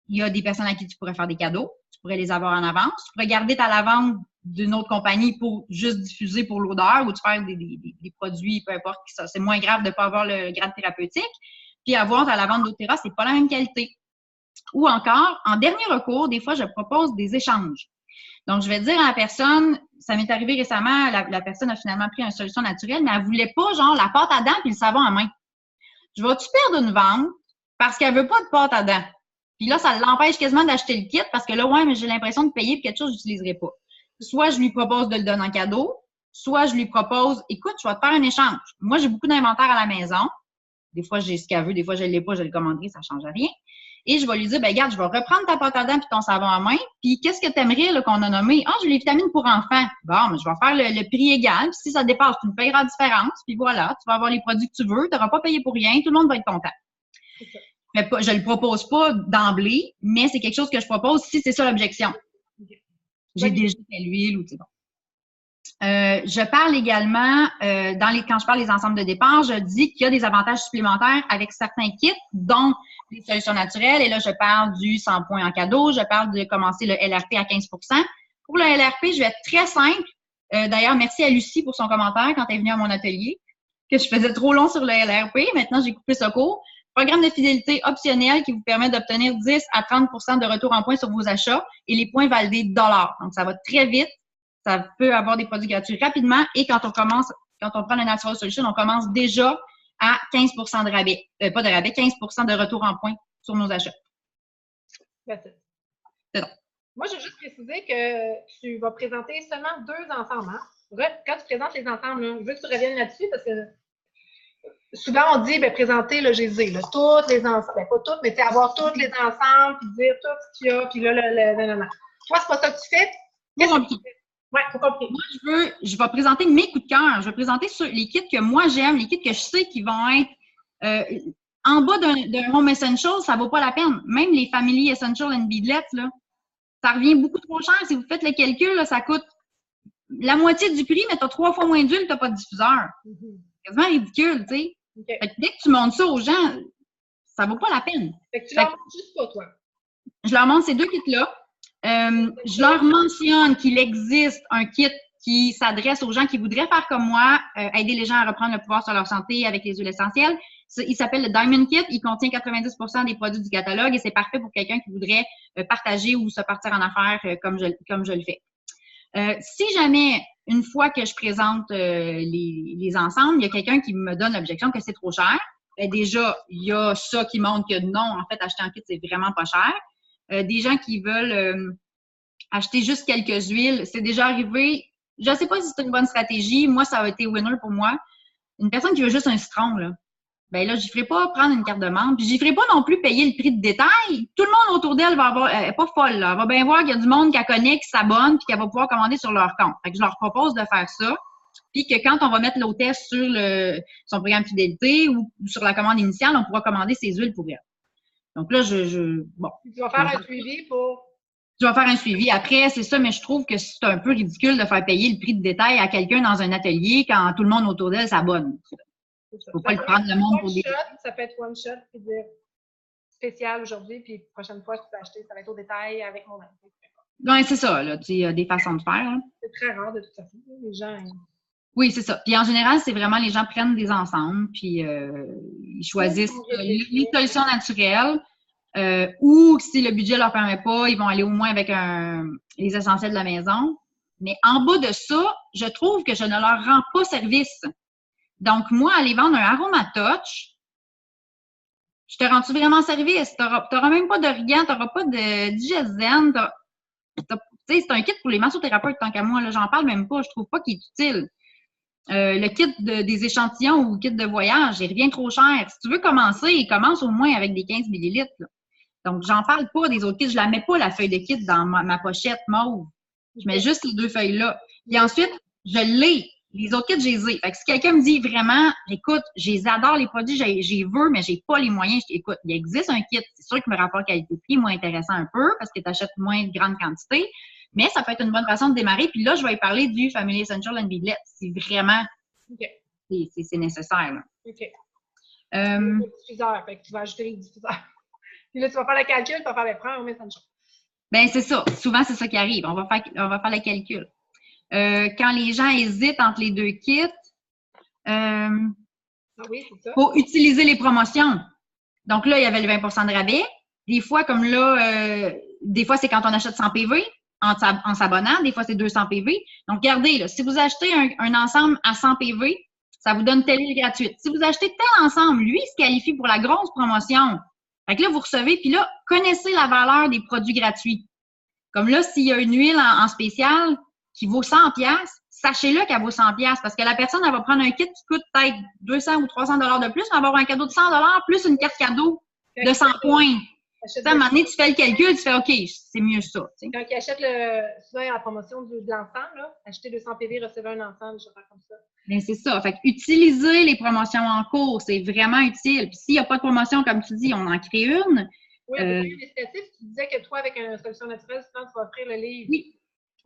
il y a des personnes à qui tu pourrais faire des cadeaux. Tu pourrais les avoir en avance. Tu pourrais garder ta lavande d'une autre compagnie pour juste diffuser pour l'odeur ou tu faire des produits, peu importe. C'est moins grave de ne pas avoir le grade thérapeutique. Puis avoir ta lavande d'Otera, c'est pas la même qualité. Ou encore, en dernier recours, des fois, je propose des échanges. Donc, je vais dire à la personne, ça m'est arrivé récemment, la personne a finalement pris une solution naturelle, mais elle voulait pas, genre, la pâte à dents puis le savon à main. Je vais-tu perdre une vente parce qu'elle veut pas de pâte à dents? Puis là, ça l'empêche quasiment d'acheter le kit parce que là, ouais, mais j'ai l'impression de payer pour quelque chose que j'utiliserai pas. Soit je lui propose de le donner en cadeau, soit je lui propose, écoute, je vais te faire un échange. Moi, j'ai beaucoup d'inventaire à la maison. Des fois, j'ai ce qu'elle veut, des fois, je ne l'ai pas, je le commanderai, ça change rien. Et je vais lui dire, ben regarde, je vais reprendre ta pâte à dents puis ton savon à main. Puis qu'est-ce que tu aimerais qu'on a nommé? Ah, j'ai les vitamines pour enfants. Bon, mais je vais faire le prix égal. Puis si ça dépasse, tu me payeras la différence. Puis voilà, tu vas avoir les produits que tu veux. Tu n'auras pas payé pour rien. Tout le monde va être content. Mais je ne le propose pas d'emblée, mais c'est quelque chose que je propose si c'est ça l'objection. J'ai déjà fait l'huile ou tu sais bon. Je parle également, quand je parle des ensembles de départ, je dis qu'il y a des avantages supplémentaires avec certains kits, dont les solutions naturelles. Et là, je parle du 100 points en cadeau. Je parle de commencer le LRP à 15 Pour le LRP, je vais être très simple. D'ailleurs, merci à Lucie pour son commentaire quand elle est venue à mon atelier, que je faisais trop long sur le LRP. Maintenant, j'ai coupé ce cours. Programme de fidélité optionnel qui vous permet d'obtenir 10 à 30 de retour en points sur vos achats et les points validés $. Donc, ça va très vite. Ça peut avoir des produits gratuits rapidement et quand on prend le Natural Solution, on commence déjà à 15 de rabais. Pas de rabais, 15 de retour en points sur nos achats. C'est bon. Moi, je veux juste préciser que tu vas présenter seulement 2 ensembles. Hein? Quand tu présentes les ensembles, là, je veux que tu reviennes là-dessus parce que souvent, on dit, présenter le GZ, toutes les ensembles. Pas toutes, mais avoir toutes les ensembles, puis dire tout ce qu'il y a, puis là, non. Toi, c'est pas ça que tu fais? Qu'est-ce que tu fais? Oui, faut comprendre. Moi, je vais présenter mes coups de cœur. Je vais présenter les kits que moi j'aime, les kits que je sais qui vont être en bas d'un Home Essential, ça vaut pas la peine. Même les Family Essential and Beadlets, là, ça revient beaucoup trop cher. Si vous faites le calcul, là, ça coûte la moitié du prix, mais tu as 3 fois moins d'huile, tu n'as pas de diffuseur. C'est quasiment ridicule, tu sais. Okay. Fait que dès que tu montres ça aux gens, ça vaut pas la peine. Fait que tu leur montres juste pas, toi. Je leur montre ces 2 kits-là. Je leur mentionne qu'il existe un kit qui s'adresse aux gens qui voudraient faire comme moi, aider les gens à reprendre le pouvoir sur leur santé avec les huiles essentielles. Il s'appelle le Diamond Kit. Il contient 90 des produits du catalogue et c'est parfait pour quelqu'un qui voudrait partager ou se partir en affaires comme je le fais. Si jamais, une fois que je présente les ensembles, il y a quelqu'un qui me donne l'objection que c'est trop cher, déjà, il y a ça qui montre que non, en fait, acheter en kit, c'est vraiment pas cher. Des gens qui veulent acheter juste quelques huiles, c'est déjà arrivé. Je ne sais pas si c'est une bonne stratégie. Moi, ça a été winner pour moi. Une personne qui veut juste un citron, là. ben là, je ne ferai pas prendre une carte de membre, puis je ne ferai pas non plus payer le prix de détail. Tout le monde autour d'elle va avoir, elle n'est pas folle, là. Elle va bien voir qu'il y a du monde qu'elle connaît, qui s'abonne, puis qu'elle va pouvoir commander sur leur compte. Fait que je leur propose de faire ça. Puis que quand on va mettre l'hôtesse sur son programme fidélité ou sur la commande initiale, on pourra commander ses huiles pour elle. Donc là, bon. Tu vas faire un suivi pour... Tu vas faire un suivi. Après, c'est ça, mais je trouve que c'est un peu ridicule de faire payer le prix de détail à quelqu'un dans un atelier quand tout le monde autour d'elle s'abonne. Il ne faut pas le prendre le monde pour des... Ça peut être one shot, puis dire spécial aujourd'hui, puis prochaine fois, tu peux acheter, ça va être au détail avec mon ami. Oui, c'est ça, là. Tu as des façons de faire. Hein. C'est très rare de toute façon. Les gens... Oui, c'est ça. Puis en général, c'est vraiment les gens prennent des ensembles, puis ils choisissent les solutions naturelles. Ou si le budget ne leur permet pas, ils vont aller au moins avec les essentiels de la maison. Mais en bas de ça, je trouve que je ne leur rends pas service. Donc, moi, aller vendre un Aroma-Touch, je te rends-tu vraiment service? Tu n'auras même pas d'origan, tu n'auras pas de Digeszen. C'est un kit pour les massothérapeutes, tant qu'à moi. J'en parle même pas. Je trouve pas qu'il est utile. Le kit des échantillons ou le kit de voyage, il revient trop cher. Si tu veux commencer, commence au moins avec des 15 millilitres. Là. Donc, j'en parle pas des autres kits. Je la mets pas, la feuille de kit, dans ma pochette mauve. Je mets juste les 2 feuilles-là. Puis ensuite, je l'ai. Les autres kits, je les ai. Fait que si quelqu'un me dit vraiment, écoute, adore les produits, j'y veux, mais j'ai pas les moyens, écoute, il existe un kit. C'est sûr que me rapport qualité-prix est moins intéressant un peu parce que tu achètes moins de grandes quantités. Mais ça peut être une bonne façon de démarrer. Puis là, je vais y parler du Family Essential and Beadlet si vraiment c'est nécessaire. Là. OK. Le diffuseur, fait que tu vas ajouter les diffuseurs. Puis là, tu vas faire le calcul, tu vas faire les prendre, on met Essential. Bien, c'est ça. Souvent, c'est ça qui arrive. On va faire le calcul. Quand les gens hésitent entre les 2 kits, oui, c'est ça. Faut utiliser les promotions. Donc là, il y avait le 20 de rabais. Des fois, comme là, des fois, c'est quand on achète 100 PV en s'abonnant. Des fois, c'est 200 PV. Donc, regardez, là, si vous achetez un ensemble à 100 PV, ça vous donne telle huile gratuite. Si vous achetez tel ensemble, lui, il se qualifie pour la grosse promotion. Fait que là, vous recevez, puis là, connaissez la valeur des produits gratuits. Comme là, s'il y a une huile en spécial qui vaut 100$, sachez-le qu'elle vaut 100$ parce que la personne, elle va prendre un kit qui coûte peut-être 200 ou 300$ de plus, mais elle va avoir un cadeau de 100$ plus une carte cadeau de 100 points. À un moment donné, tu fais le calcul, tu fais OK, c'est mieux ça. T'sais. Quand ils achètent souvent la promotion de l'ensemble, acheter 200 PV, recevoir un ensemble, je vais faire comme ça. Bien, c'est ça. Fait que utiliser les promotions en cours, c'est vraiment utile. Puis s'il n'y a pas de promotion, comme tu dis, on en crée une. Oui, avec tu disais que toi, avec une solution naturelle, souvent, tu vas offrir le livre.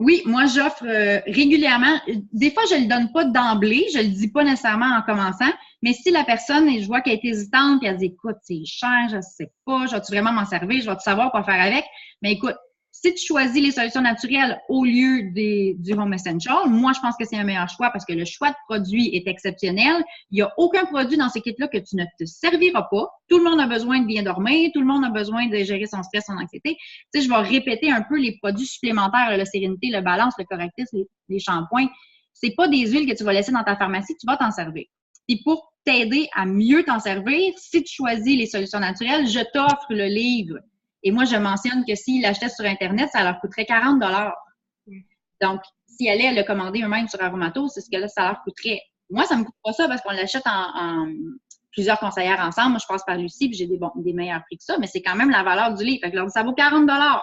Oui, moi, j'offre régulièrement. Des fois, je ne le donne pas d'emblée, je ne le dis pas nécessairement en commençant, mais si la personne, je vois qu'elle est hésitante, puis elle dit, écoute, c'est cher, je ne sais pas, je vais-tu vraiment m'en servir, je vais-tu savoir quoi faire avec? Mais écoute, si tu choisis les solutions naturelles au lieu du Home Essential, moi, je pense que c'est un meilleur choix parce que le choix de produit est exceptionnel. Il n'y a aucun produit dans ce kit-là que tu ne te serviras pas. Tout le monde a besoin de bien dormir. Tout le monde a besoin de gérer son stress, son anxiété. Tu sais, je vais répéter un peu les produits supplémentaires, la Sérénité, le Balance, le Correctis, les shampoings. C'est pas des huiles que tu vas laisser dans ta pharmacie, tu vas t'en servir. Et pour t'aider à mieux t'en servir, si tu choisis les solutions naturelles, je t'offre le livre. Et moi, je mentionne que s'ils l'achetaient sur Internet, ça leur coûterait 40$. Donc, si elle allait le commander eux-mêmes sur Aromato, c'est ce que là, ça leur coûterait. Moi, ça ne me coûte pas ça parce qu'on l'achète en plusieurs conseillères ensemble. Moi, je passe par Lucie puis j'ai des meilleurs prix que ça, mais c'est quand même la valeur du livre. Fait que leur dis, ça vaut 40$.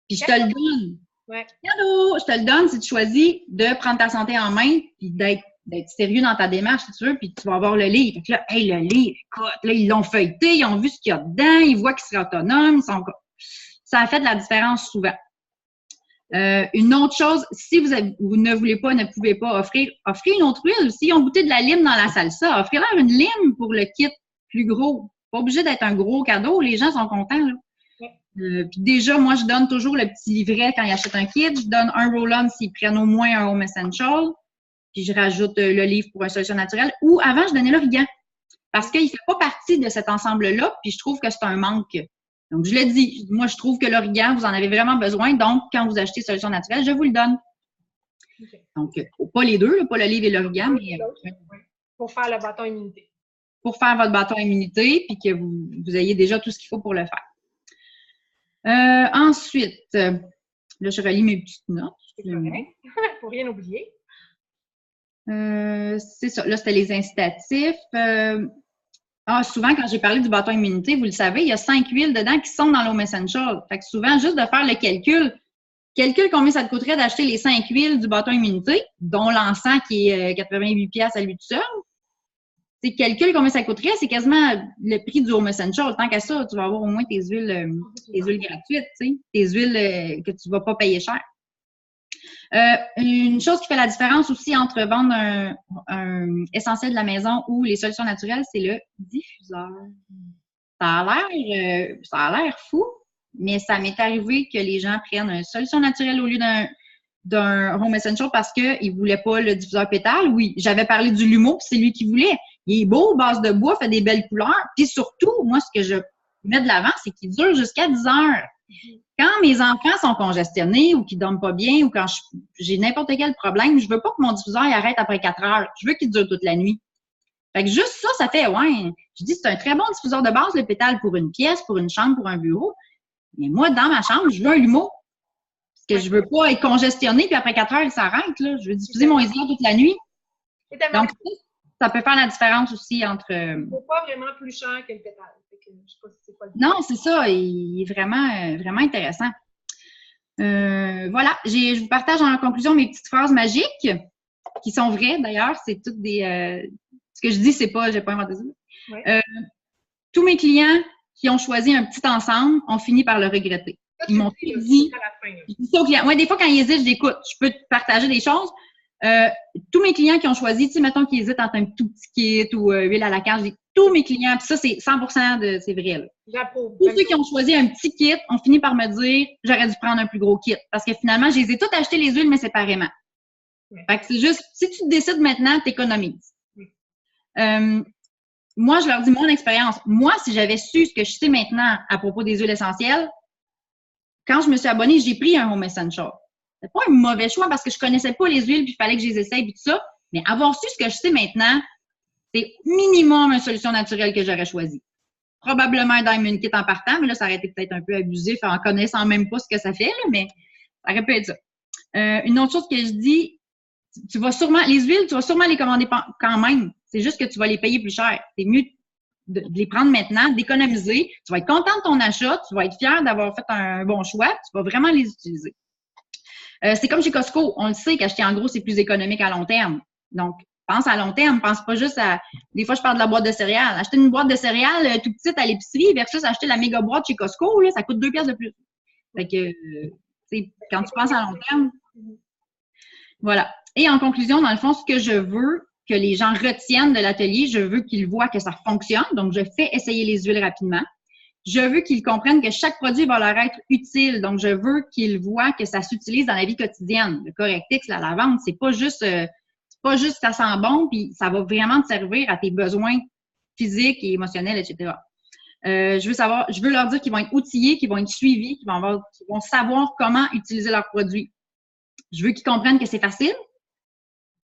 Puis je te le donne. Ouais. Cadeau! Je te le donne si tu choisis de prendre ta santé en main puis d'être sérieux dans ta démarche, si tu veux, puis tu vas avoir le livre. Fait que là, hey, le livre, écoute, là, ils l'ont feuilleté, ils ont vu ce qu'il y a dedans, ils voient qu'ils seraient autonomes, ça a fait de la différence souvent. Une autre chose, si vous ne voulez pas, ne pouvez pas offrir une autre huile. S'ils ont goûté de la lime dans la salsa, offrez-leur une lime pour le kit plus gros. Pas obligé d'être un gros cadeau, les gens sont contents, là. Puis déjà, moi, je donne toujours le petit livret quand ils achètent un kit. Je donne un roll-on s'ils prennent au moins un Home Essential. Puis je rajoute le livre pour une solution naturelle. Ou avant, je donnais l'origan. Parce qu'il ne fait pas partie de cet ensemble-là, puis je trouve que c'est un manque. Donc, je le dis, moi, je trouve que l'origan, vous en avez vraiment besoin. Donc, quand vous achetez solution naturelle, je vous le donne. Okay. Donc, pas les deux, pas le livre et l'origan, mais... Pour faire le bâton immunité. Pour faire votre bâton immunité, puis que vous ayez déjà tout ce qu'il faut pour le faire. Ensuite, là, je relis mes petites notes. Pour rien oublier. C'est ça. Là, c'était les incitatifs. Souvent, quand j'ai parlé du bâton immunité, vous le savez, il y a 5 huiles dedans qui sont dans l'Home Essential. Fait que souvent, juste de faire le calcule combien ça te coûterait d'acheter les 5 huiles du bâton immunité, dont l'encens qui est 88 $ à lui tout seul. Tu calcule combien ça coûterait, c'est quasiment le prix du Home Essential. Tant qu'à ça, tu vas avoir au moins tes huiles gratuites, tes huiles que tu ne vas pas payer cher. Une chose qui fait la différence aussi entre vendre un essentiel de la maison ou les solutions naturelles, c'est le diffuseur. Ça a l'air fou, mais ça m'est arrivé que les gens prennent une solution naturelle au lieu d'un Home Essential parce qu'ils ne voulaient pas le diffuseur pétale. Oui, j'avais parlé du Lumo, puis c'est lui qui voulait. Il est beau, base de bois, fait des belles couleurs. Puis surtout, moi, ce que je mets de l'avant, c'est qu'il dure jusqu'à 10 heures. Quand mes enfants sont congestionnés ou qu'ils dorment pas bien ou quand j'ai n'importe quel problème, je veux pas que mon diffuseur arrête après 4 heures. Je veux qu'il dure toute la nuit. Fait que juste ça fait, je dis, c'est un très bon diffuseur de base, le pétale, pour une pièce, pour une chambre, pour un bureau. Mais moi, dans ma chambre, je veux un Lumo. Parce que je veux pas être congestionné, puis après 4 heures, il s'arrête, là. Je veux diffuser mon Isla toute la nuit. Donc, ça peut faire la différence aussi entre... C'est pas vraiment plus cher que le pétale. Je sais pas si c'est quoi le... Non, c'est ça. Il est vraiment, vraiment intéressant. Voilà. Je vous partage en conclusion mes petites phrases magiques, qui sont vraies, d'ailleurs. C'est toutes des... ce que je dis, j'ai pas inventé ça. Ouais. Tous mes clients qui ont choisi un petit ensemble ont fini par le regretter. Ils m'ont dit... Je dis ça aux clients. Ouais, des fois, quand ils hésitent, je dis, écoute, je peux te partager des choses. Tous mes clients qui ont choisi, tu sais, mettons qu'ils hésitent entre un tout petit kit ou huile à la cage, je dis tous mes clients, puis ça, c'est 100% c'est vrai, là. J'approuve. Tous ceux qui ont choisi un petit kit ont fini par me dire, j'aurais dû prendre un plus gros kit. Parce que finalement, je les ai toutes achetées les huiles, mais séparément. Ouais. Fait que c'est juste, si tu te décides maintenant, t'économises. Ouais. Moi, je leur dis mon expérience. Moi, si j'avais su ce que je sais maintenant à propos des huiles essentielles, quand je me suis abonnée, j'ai pris un Home Essential. C'est pas un mauvais choix parce que je connaissais pas les huiles puis il fallait que je les essaye puis tout ça. Mais avoir su ce que je sais maintenant, c'est minimum une solution naturelle que j'aurais choisie. Probablement un Diamond Kit en partant, mais là, ça aurait été peut-être un peu abusif en connaissant même pas ce que ça fait, là, mais ça aurait pu être ça. Une autre chose que je dis, les huiles, tu vas sûrement les commander quand même. C'est juste que tu vas les payer plus cher. C'est mieux de les prendre maintenant, d'économiser. Tu vas être content de ton achat, tu vas être fier d'avoir fait un bon choix, tu vas vraiment les utiliser. C'est comme chez Costco, on le sait qu'acheter en gros, c'est plus économique à long terme. Donc, pense à long terme, pense pas juste à... Des fois, je parle de la boîte de céréales. Acheter une boîte de céréales tout petite à l'épicerie versus acheter la méga boîte chez Costco, là, ça coûte 2 piastres de plus. Fait que, quand tu penses à long terme, voilà. Et en conclusion, dans le fond, ce que je veux que les gens retiennent de l'atelier, je veux qu'ils voient que ça fonctionne. Donc, je fais essayer les huiles rapidement. Je veux qu'ils comprennent que chaque produit va leur être utile. Donc, je veux qu'ils voient que ça s'utilise dans la vie quotidienne. Le Correctix, la lavande, c'est pas juste ça sent bon, puis ça va vraiment te servir à tes besoins physiques et émotionnels, etc. Je veux leur dire qu'ils vont être outillés, qu'ils vont être suivis, qu'ils vont savoir comment utiliser leurs produits. Je veux qu'ils comprennent que c'est facile.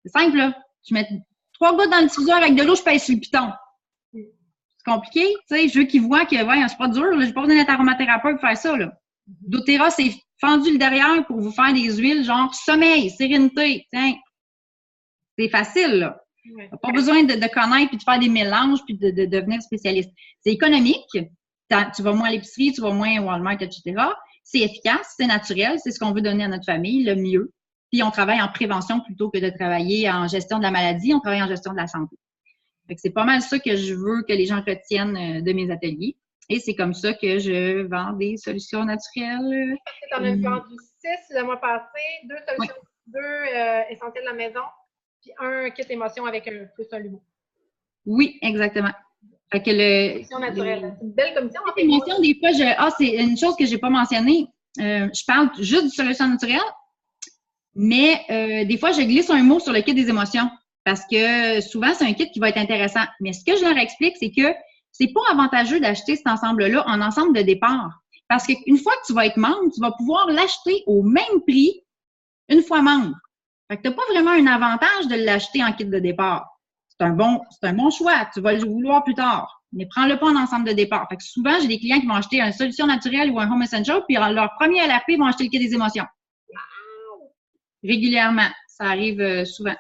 C'est simple, là. Je mets 3 gouttes dans le diffuseur avec de l'eau, je pèse sur le piton. Compliqué, tu sais, je veux qu'ils voient que, c'est pas dur, là, j'ai pas besoin d'être aromathérapeute pour faire ça, là. doTERRA, c'est fendu le derrière pour vous faire des huiles genre sommeil, sérénité, tiens. C'est facile, là. Ouais. Pas besoin de connaître puis de faire des mélanges puis de devenir spécialiste. C'est économique. Tu vas moins à l'épicerie, tu vas moins au Walmart, etc. C'est efficace, c'est naturel, c'est ce qu'on veut donner à notre famille, le mieux. Puis on travaille en prévention plutôt que de travailler en gestion de la maladie, on travaille en gestion de la santé. Fait que c'est pas mal ça que je veux que les gens retiennent de mes ateliers. Et c'est comme ça que je vends des solutions naturelles. Tu en as vendu 6 le mois passé, 2 solutions, oui. 2 essentiels de la maison, puis un kit émotion avec plus un Lumo. Oui, exactement. Fait que commission naturelle. C'est une belle commission. Émotion, des fois, c'est une chose que j'ai pas mentionnée. Je parle juste du solution naturelle, mais des fois, je glisse un mot sur le kit des émotions. Parce que souvent, c'est un kit qui va être intéressant. Mais ce que je leur explique, c'est que c'est pas avantageux d'acheter cet ensemble-là en ensemble de départ. Parce qu'une fois que tu vas être membre, tu vas pouvoir l'acheter au même prix une fois membre. Fait que t'as pas vraiment un avantage de l'acheter en kit de départ. C'est un bon choix. Tu vas le vouloir plus tard. Mais prends-le pas en ensemble de départ. Fait que souvent, j'ai des clients qui vont acheter une solution naturelle ou un Home Essential, puis leur premier LRP, ils vont acheter le kit des émotions. Régulièrement. Ça arrive souvent.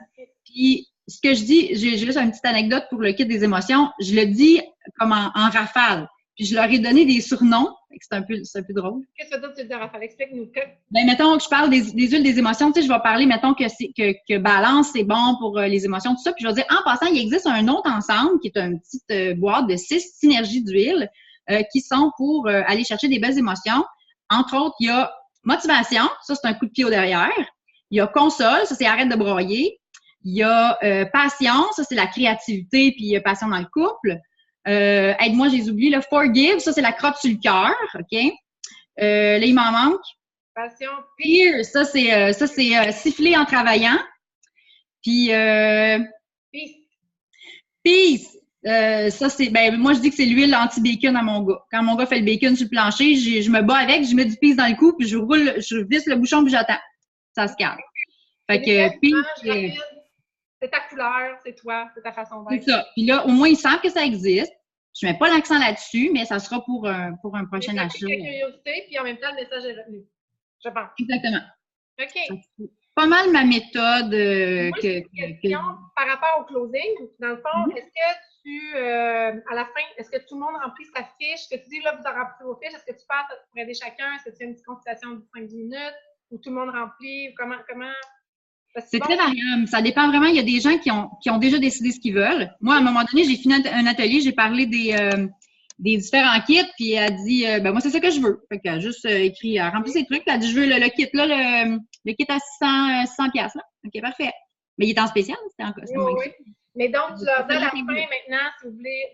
Puis, ce que je dis, j'ai juste une petite anecdote pour le kit des émotions. Je le dis comme en rafale. Puis, je leur ai donné des surnoms. C'est un peu drôle. Qu'est-ce que tu veux dire, tu dis, Raphaël? Explique-nous. Ben, mettons que je parle des huiles des émotions, tu sais, je vais parler, mettons que balance, c'est bon pour les émotions, tout ça. Puis je vais dire, en passant, il existe un autre ensemble qui est une petite boîte de 6 synergies d'huile qui sont pour aller chercher des belles émotions. Entre autres, il y a motivation, ça c'est un coup de pied au derrière. Il y a console, ça c'est arrête de broyer. Il y a passion, ça c'est la créativité puis passion dans le couple. Aide-moi, j'ai oublié. Le forgive, ça c'est la crotte sur le cœur, OK? Là, il m'en manque. Passion. Peer, ça c'est siffler en travaillant. Puis peace. Ça c'est ben moi je dis que c'est l'huile anti-bacon à mon gars. Quand mon gars fait le bacon sur le plancher, je me bats avec, je mets du peace dans le cou, puis je visse le bouchon puis j'attends. Ça se calme. Fait que peace, c'est ta couleur, c'est toi, c'est ta façon d'être. C'est ça. Puis là, au moins ils savent que ça existe. Je mets pas l'accent là-dessus, mais ça sera pour un prochain achat. C'est curiosité, puis en même temps le message est retenu. Je pense. Exactement. OK. Pas mal ma méthode Moi, j'ai une question par rapport au closing. Dans le fond, est-ce que tu, à la fin, est-ce que tout le monde remplit sa fiche? Est-ce que tu dis, là, vous avez rempli vos fiches? Est-ce que tu passes pour aider chacun? Est-ce que tu fais une petite consultation de 5-10 minutes? Ou tout le monde remplit? Comment? C'est très variable. Ça dépend vraiment. Il y a des gens qui ont déjà décidé ce qu'ils veulent. Moi, à un moment donné, j'ai fini un atelier, j'ai parlé des différents kits, puis elle a dit, ben moi, c'est ça que je veux. Fait qu'elle a juste écrit, elle remplit ses trucs, puis elle a dit, je veux le kit, là, le kit à 600 piastres, là. OK, parfait. Mais il est en spécial, c'était oui, oui. Mais donc, tu leur donnes à la fin, maintenant, si vous voulez,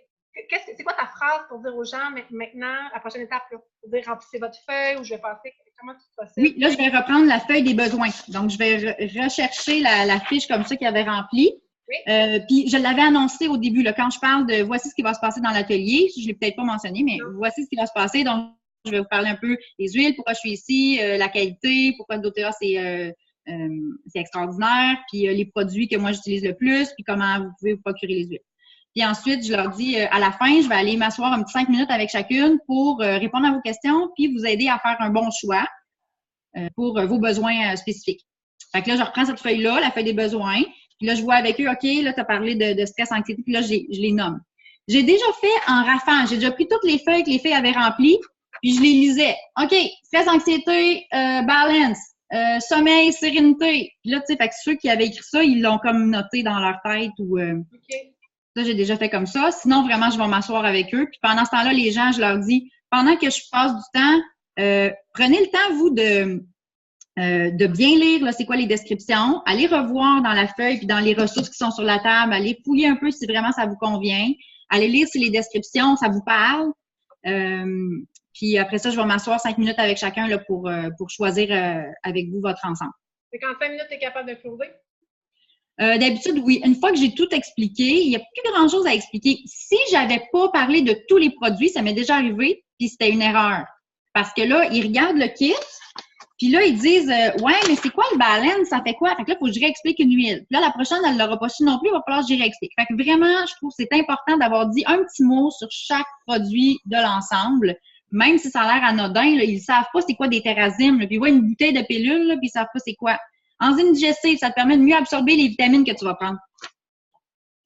c'est quoi ta phrase pour dire aux gens, maintenant, la prochaine étape, là, pour dire, remplissez votre feuille, ou je vais passer, comment tu procèdes? Oui, là, je vais reprendre la feuille des besoins. Donc, je vais rechercher la fiche comme ça qu'il avait remplie. Oui. Puis, je l'avais annoncé au début, là, quand je parle de voici ce qui va se passer dans l'atelier. Je ne l'ai peut-être pas mentionné, mais voici ce qui va se passer. Donc, je vais vous parler un peu des huiles, pourquoi je suis ici, la qualité, pourquoi le doTERRA, c'est extraordinaire, puis les produits que moi, j'utilise le plus, puis comment vous pouvez vous procurer les huiles. Puis ensuite, je leur dis, à la fin, je vais aller m'asseoir un petit 5 minutes avec chacune pour répondre à vos questions, puis vous aider à faire un bon choix pour vos besoins spécifiques. Fait que là, je reprends cette feuille-là, la feuille des besoins, puis là, je vois avec eux, OK, là, tu as parlé de stress, anxiété, puis là, je les nomme. J'ai déjà fait en rafale, j'ai déjà pris toutes les feuilles que les filles avaient remplies, puis je les lisais. OK, stress, anxiété, balance, sommeil, sérénité. Puis là, tu sais, fait que ceux qui avaient écrit ça, ils l'ont comme noté dans leur tête ou... Ça, j'ai déjà fait comme ça. Sinon, vraiment, je vais m'asseoir avec eux. Puis pendant ce temps-là, les gens, je leur dis, pendant que je passe du temps, prenez le temps, vous, de bien lire, là, c'est quoi les descriptions. Allez revoir dans la feuille puis dans les ressources qui sont sur la table. Allez fouiller un peu si vraiment ça vous convient. Allez lire si les descriptions, ça vous parle. Puis après ça, je vais m'asseoir 5 minutes avec chacun là, pour choisir avec vous votre ensemble. C'est qu'en 5 minutes, tu es capable de closer? D'habitude, oui. Une fois que j'ai tout expliqué, il n'y a plus grand-chose à expliquer. Si j'avais pas parlé de tous les produits, ça m'est déjà arrivé, puis c'était une erreur. Parce que là, ils regardent le kit, puis là, ils disent ouais, mais c'est quoi le balance? Ça fait quoi? Fait que là, il faut que je réexplique une huile. Puis là, la prochaine, elle ne l'aura pas su non plus, il va falloir que j'y réexplique. Fait que vraiment, je trouve que c'est important d'avoir dit un petit mot sur chaque produit de l'ensemble. Même si ça a l'air anodin, là, ils ne savent pas c'est quoi des terrazines. Puis ils voient une bouteille de pilules, là, puis ils ne savent pas c'est quoi. Enzyme digestive, ça te permet de mieux absorber les vitamines que tu vas prendre.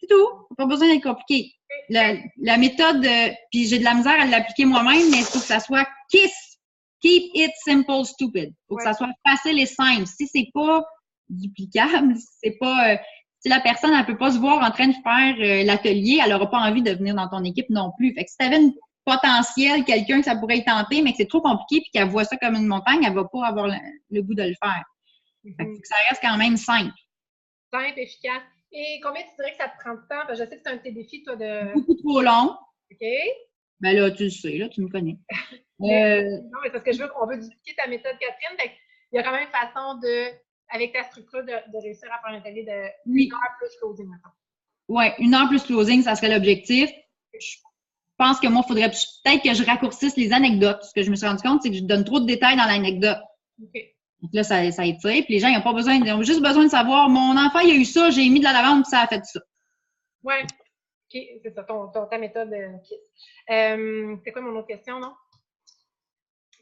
C'est tout. Pas besoin d'être compliqué. La méthode, puis j'ai de la misère à l'appliquer moi-même, mais il faut que ça soit KISS. Keep it simple, stupid. Il faut que ça soit facile et simple. Si c'est pas duplicable, si c'est pas... si la personne, elle peut pas se voir en train de faire l'atelier, elle aura pas envie de venir dans ton équipe non plus. Fait que si tu avais une potentielle, quelqu'un que ça pourrait y tenter, mais que c'est trop compliqué puis qu'elle voit ça comme une montagne, elle va pas avoir le goût de le faire. Fait que ça reste quand même simple. Simple, efficace. Et combien tu dirais que ça te prend de temps? Parce que je sais que c'est un de tes défis, toi, de... Beaucoup trop long. OK. Ben là, tu le sais, là, tu me connais. Non, mais parce que on veut dupliquer ta méthode, Catherine. Fait il y a quand même une façon avec ta structure, de réussir à faire un atelier de 1 heure plus closing, maintenant. Oui, 1 heure plus closing, ça serait l'objectif. Je pense que moi, il faudrait peut-être que je raccourcisse les anecdotes. Ce que je me suis rendu compte, c'est que je donne trop de détails dans l'anecdote. OK. Donc là, ça étire. Puis les gens, ils ont juste besoin de savoir, mon enfant, il a eu ça, j'ai mis de la lavande, puis ça a fait ça. Oui. OK, c'est ça, ta méthode KISS. C'est quoi mon autre question, non?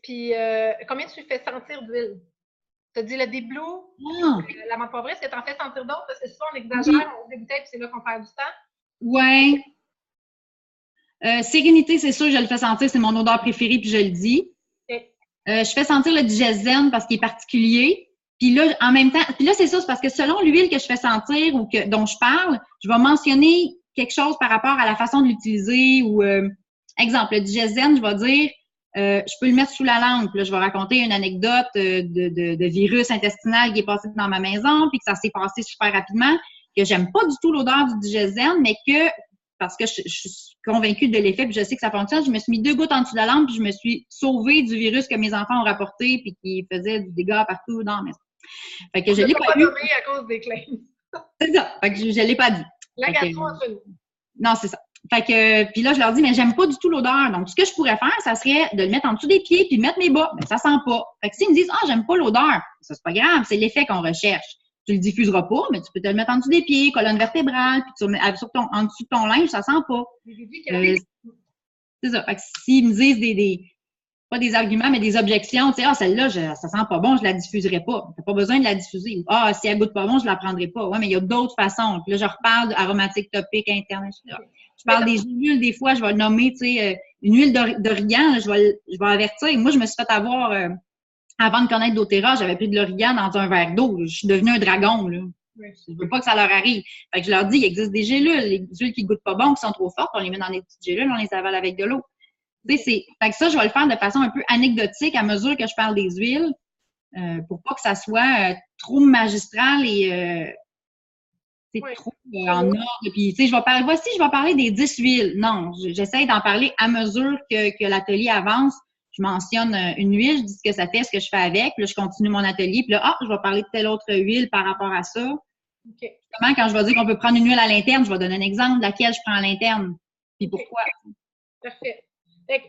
Puis, combien tu fais sentir d'huile? Tu as dit le Deep Blue, Ah, la menthe poivrée, est-ce que tu en fais sentir d'autres? Parce que souvent, on exagère, on débutait, puis c'est là qu'on perd du temps. ouais. Sérénité, c'est sûr, je le fais sentir, c'est mon odeur préférée, puis je le dis. Okay. Je fais sentir le digesène parce qu'il est particulier. Puis là, en même temps, puis là, c'est ça, c'est parce que selon l'huile que je fais sentir ou dont je parle, je vais mentionner quelque chose par rapport à la façon de l'utiliser ou, exemple, le digesène, je vais dire, je peux le mettre sous la langue. Puis là, je vais raconter une anecdote de virus intestinal qui est passé dans ma maison, puis que ça s'est passé super rapidement, que j'aime pas du tout l'odeur du digesène, mais que parce que je suis convaincue de l'effet, puis je sais que ça fonctionne. Je me suis mis 2 gouttes en dessous de la lampe, puis je me suis sauvée du virus que mes enfants ont rapporté, puis qui faisait du dégât partout dans la maison. Fait que je l'ai pas eu. À cause des claims. C'est ça. Fait que je l'ai pas dit. La gastro entre nous. Non, c'est ça. Fait que, puis là, je leur dis, mais j'aime pas du tout l'odeur. Donc, ce que je pourrais faire, ça serait de le mettre en dessous des pieds, puis de mettre mes bas. Mais ça sent pas. Fait que s'ils me disent, j'aime pas l'odeur, ça, c'est pas grave, c'est l'effet qu'on recherche. Tu le diffuseras pas, mais tu peux te le mettre en dessous des pieds, colonne vertébrale, puis tu le mets en dessous de ton linge, ça sent pas. C'est ça. Fait que s'ils me disent pas des arguments, mais des objections, tu sais, celle-là, ça sent pas bon, je la diffuserai pas. T'as pas besoin de la diffuser. Si elle goûte pas bon, je la prendrai pas. Ouais, mais il y a d'autres façons. Puis là, je reparle d'aromatique topique interne, etc. Je parle des huiles, des fois, je vais le nommer, tu sais, une huile d'origan, je vais avertir. Moi, je me suis fait avoir, avant de connaître doTERRA, j'avais pris de l'origan dans un verre d'eau. Je suis devenue un dragon, là. Je veux pas que ça leur arrive. Fait que je leur dis, il existe des gélules. Les huiles qui goûtent pas bon, qui sont trop fortes, on les met dans des petites gélules, on les avale avec de l'eau. Tu sais, fait que ça, je vais le faire de façon un peu anecdotique à mesure que je parle des huiles, pour pas que ça soit trop magistral et trop en ordre. Puis, tu sais, je vais parler des 10 huiles. Non, j'essaie d'en parler à mesure que l'atelier avance. Je mentionne une huile, je dis ce que ça fait, ce que je fais avec, puis là, je continue mon atelier, puis là, je vais parler de telle autre huile par rapport à ça. Okay. Justement, quand je vais dire qu'on peut prendre une huile à l'interne, je vais donner un exemple de laquelle je prends à l'interne, puis pourquoi. Parfait.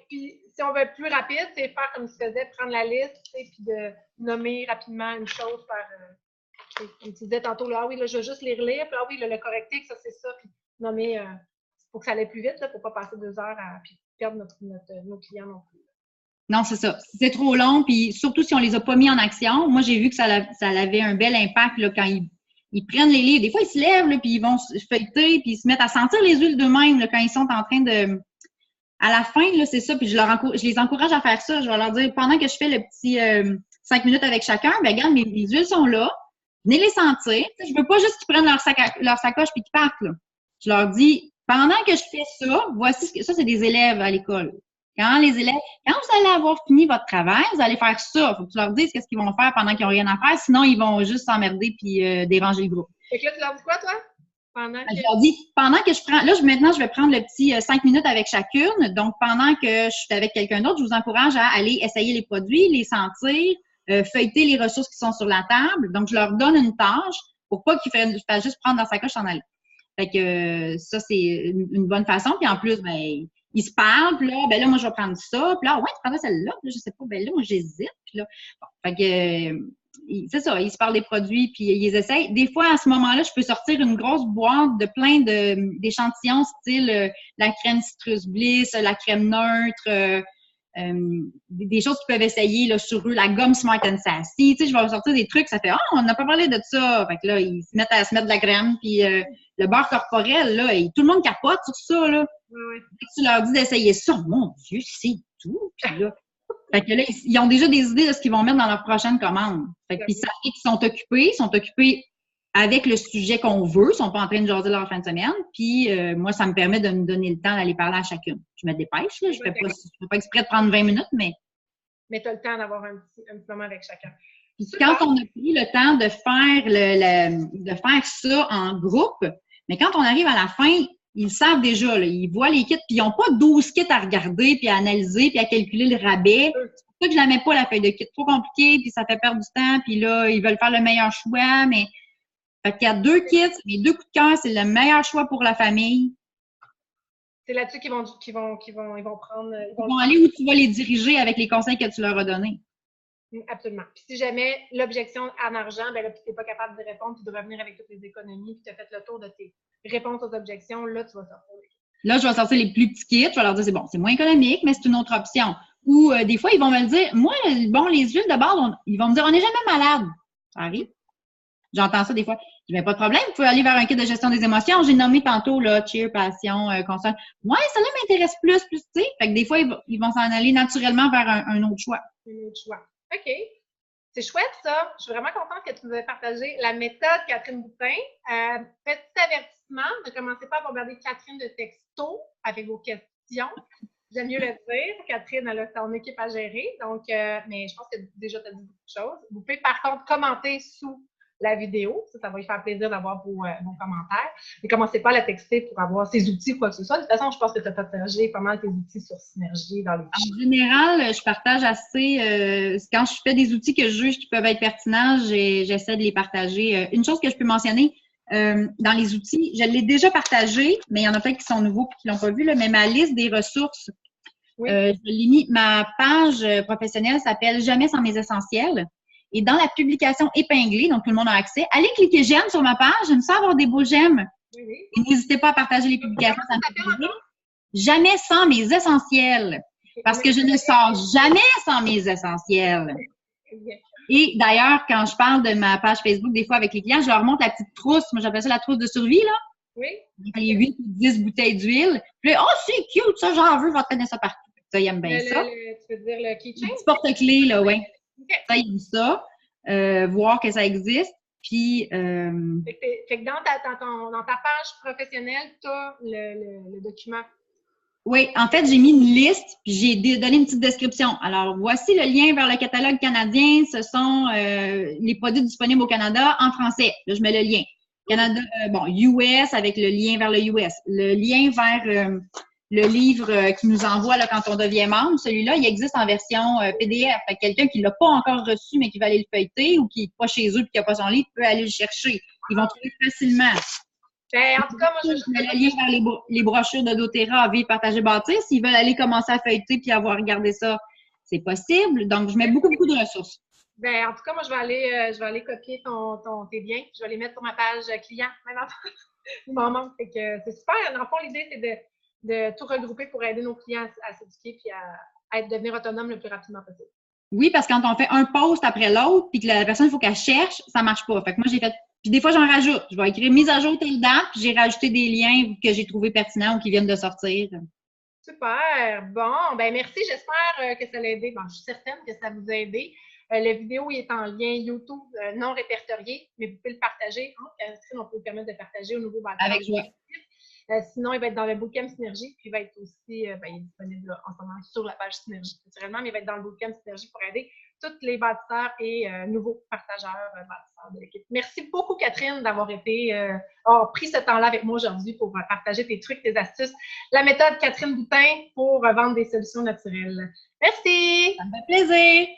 Puis, si on veut être plus rapide, c'est faire comme tu faisais, prendre la liste, puis de nommer rapidement une chose par, comme tu disais tantôt, là, oui, là, je vais juste les relire, puis le correctif, ça, c'est ça, puis nommer, pour que ça aille plus vite, là, pour ne pas passer 2 heures à perdre nos clients non plus. Non, c'est ça. C'est trop long, puis surtout si on les a pas mis en action. Moi, j'ai vu que ça avait un bel impact là, quand ils prennent les livres. Des fois, ils se lèvent, là, puis ils vont feuilleter, puis ils se mettent à sentir les huiles d'eux-mêmes là, quand ils sont en train de... À la fin, là, c'est ça, puis je les encourage à faire ça. Je vais leur dire, pendant que je fais le petit 5 minutes avec chacun, ben regarde, mes huiles sont là, venez les sentir. Je veux pas juste qu'ils prennent leur sacoche puis qu'ils partent. Là. Je leur dis, pendant que je fais ça, voici ça, c'est des élèves à l'école. Quand vous allez avoir fini votre travail, vous allez faire ça. Il faut que tu leur dises qu'est-ce qu'ils vont faire pendant qu'ils n'ont rien à faire, sinon ils vont juste s'emmerder puis déranger le groupe. Fait que là, tu leur dis quoi, toi? Je leur dis, pendant que je prends, là, maintenant, je vais prendre le petit 5 minutes avec chacune. Donc, pendant que je suis avec quelqu'un d'autre, je vous encourage à aller essayer les produits, les sentir, feuilleter les ressources qui sont sur la table. Donc, je leur donne une tâche pour pas qu'ils fassent juste prendre dans sa coche en aller. Fait que ça, c'est une bonne façon. Puis en plus, ben, ils se parlent, puis là, moi, je vais prendre ça. Puis là, ouais, tu prendrais celle-là. Puis là, je sais pas, ben là, moi, j'hésite. Puis là, bon, fait que c'est ça, ils se parlent des produits, puis ils les essayent. Des fois, à ce moment-là, je peux sortir une grosse boîte de plein d'échantillons, style la crème Citrus Bliss, la crème neutre, des choses qu'ils peuvent essayer là, sur eux, la gomme Smart and Sassy. Tu sais, je vais sortir des trucs, ça fait on n'a pas parlé de ça. Fait que là, ils se mettent à se mettre de la crème, puis le beurre corporel, là, tout le monde capote sur ça, là. Oui. Tu leur dis d'essayer ça, mon Dieu, c'est tout. Puis là, fait que là, ils ont déjà des idées de ce qu'ils vont mettre dans leur prochaine commande. Fait qu'ils savent qu'ils sont occupés avec le sujet qu'on veut, ils sont pas en train de jaser leur fin de semaine. Puis moi, ça me permet de me donner le temps d'aller parler à chacune. Je me dépêche, là, je fais pas exprès de prendre 20 minutes, mais... Mais tu as le temps d'avoir un petit moment avec chacun. Puis quand on a pris le temps de faire ça en groupe, mais quand on arrive à la fin, ils savent déjà, là, ils voient les kits, puis ils n'ont pas 12 kits à regarder, puis à analyser, puis à calculer le rabais. C'est pour ça que je la mets pas, la feuille de kit. Trop compliqué, puis ça fait perdre du temps, puis là, ils veulent faire le meilleur choix, mais... Fait qu'il y a 2 kits, les 2 coups de cœur, c'est le meilleur choix pour la famille. C'est là-dessus qu'ils vont prendre... Ils vont aller où tu vas les diriger avec les conseils que tu leur as donnés. Absolument. Puis si jamais l'objection en argent, ben là, tu n'es pas capable de répondre, puis de revenir avec toutes les économies, puis tu as fait le tour de tes réponses aux objections, là, tu vas sortir. Là, je vais sortir les plus petits kits. Je vais leur dire, c'est bon, c'est moins économique, mais c'est une autre option. Ou des fois, ils vont me le dire. Moi, bon, les huiles de base, ils vont me dire, on n'est jamais malade. Ça arrive. J'entends ça des fois. Je dis, pas de problème, vous pouvez aller vers un kit de gestion des émotions. J'ai nommé tantôt, là, cheer, passion, concern. Ouais, ça là m'intéresse plus, tu sais. Fait que des fois, ils vont s'en aller naturellement vers un autre choix. Un autre choix. OK. C'est chouette, ça. Je suis vraiment contente que tu nous aies partagé la méthode Catherine Boutin. Petit avertissement, ne commencez pas à bombarder Catherine de texto avec vos questions. J'aime mieux le dire. Catherine, elle a son équipe à gérer. Donc, mais je pense que déjà, tu as dit beaucoup de choses. Vous pouvez, par contre, commenter sous la vidéo. Ça va lui faire plaisir d'avoir vos commentaires. Ne commencez pas à la texter pour avoir ses outils ou quoi que ce soit. De toute façon, je pense que tu as partagé pas mal tes outils sur Synergie dans les En général, je partage assez. Quand je fais des outils que je juge qui peuvent être pertinents, j'essaie de les partager. Une chose que je peux mentionner, dans les outils, je l'ai déjà partagé, mais il y en a peut-être qui sont nouveaux et qui ne l'ont pas vu, là, mais ma liste des ressources, oui. Je l'ai mis, ma page professionnelle s'appelle Jamais sans mes essentiels. Et dans la publication épinglée, donc tout le monde a accès, allez cliquer j'aime sur ma page, j'aime ça avoir des beaux j'aime. Oui, oui. Et n'hésitez pas à partager les publications. Ça me fait plaisir. Jamais sans mes essentiels. Parce que je ne sors jamais sans mes essentiels. Et d'ailleurs, quand je parle de ma page Facebook, des fois avec les clients, je leur montre la petite trousse. Moi, j'appelle ça la trousse de survie, là. Oui. Les 8 ou 10 bouteilles d'huile. Puis là, oh, c'est cute, ça, j'en veux, je vais traîner ça partout. Ça, ils aiment bien ça. Tu veux dire le keychain? Le petit porte-clés, là, oui. Okay. Ça, ils aiment ça. Voir que ça existe. Puis. Fait que dans ta page professionnelle, tu as le document. Oui, en fait, j'ai mis une liste, puis j'ai donné une petite description. Alors, voici le lien vers le catalogue canadien. Ce sont les produits disponibles au Canada en français. Là, je mets le lien. Canada, US avec le lien vers le US. Le lien vers le livre qui nous envoie là, quand on devient membre. Celui-là, il existe en version PDF. Fait que quelqu'un qui ne l'a pas encore reçu, mais qui va aller le feuilleter ou qui n'est pas chez eux et qui n'a pas son livre, peut aller le chercher. Ils vont trouver facilement. Ben, en tout cas, moi, je mets le lien vers les brochures de doTERRA, Vivre, Partager, Bâtir. S'ils veulent aller commencer à feuilleter puis avoir regardé ça, c'est possible. Donc, je mets beaucoup de ressources. Ben, en tout cas, moi, je vais aller copier tes liens. Je vais les mettre sur ma page client. Maintenant, il m'en manque. Fait que c'est super. Dans le fond, l'idée, c'est de tout regrouper pour aider nos clients à s'éduquer puis à devenir autonomes le plus rapidement possible. Oui, parce que quand on fait un post après l'autre puis que la personne, il faut qu'elle cherche, ça ne marche pas. Fait que moi, j'ai fait. Puis des fois, j'en rajoute. Je vais écrire mise à jour telle date, puis j'ai rajouté des liens que j'ai trouvés pertinents ou qui viennent de sortir. Super. Bon, ben merci. J'espère que ça l'a aidé. Bon, je suis certaine que ça vous a aidé. La vidéo est en lien YouTube non répertorié, mais vous pouvez le partager. On peut vous permettre de partager au nouveau bâtiment. Avec joie. Sinon, il va être dans le bootcamp Synergie, puis il va être aussi il est disponible là, en ce moment sur la page Synergie, naturellement, mais il va être dans le bootcamp Synergie pour aider tous les bâtisseurs et nouveaux partageurs bâtisseurs de l'équipe. Merci beaucoup, Catherine, d'avoir pris ce temps-là avec moi aujourd'hui pour partager tes trucs, tes astuces. La méthode Catherine Boutin pour vendre des solutions naturelles. Merci! Ça me fait plaisir!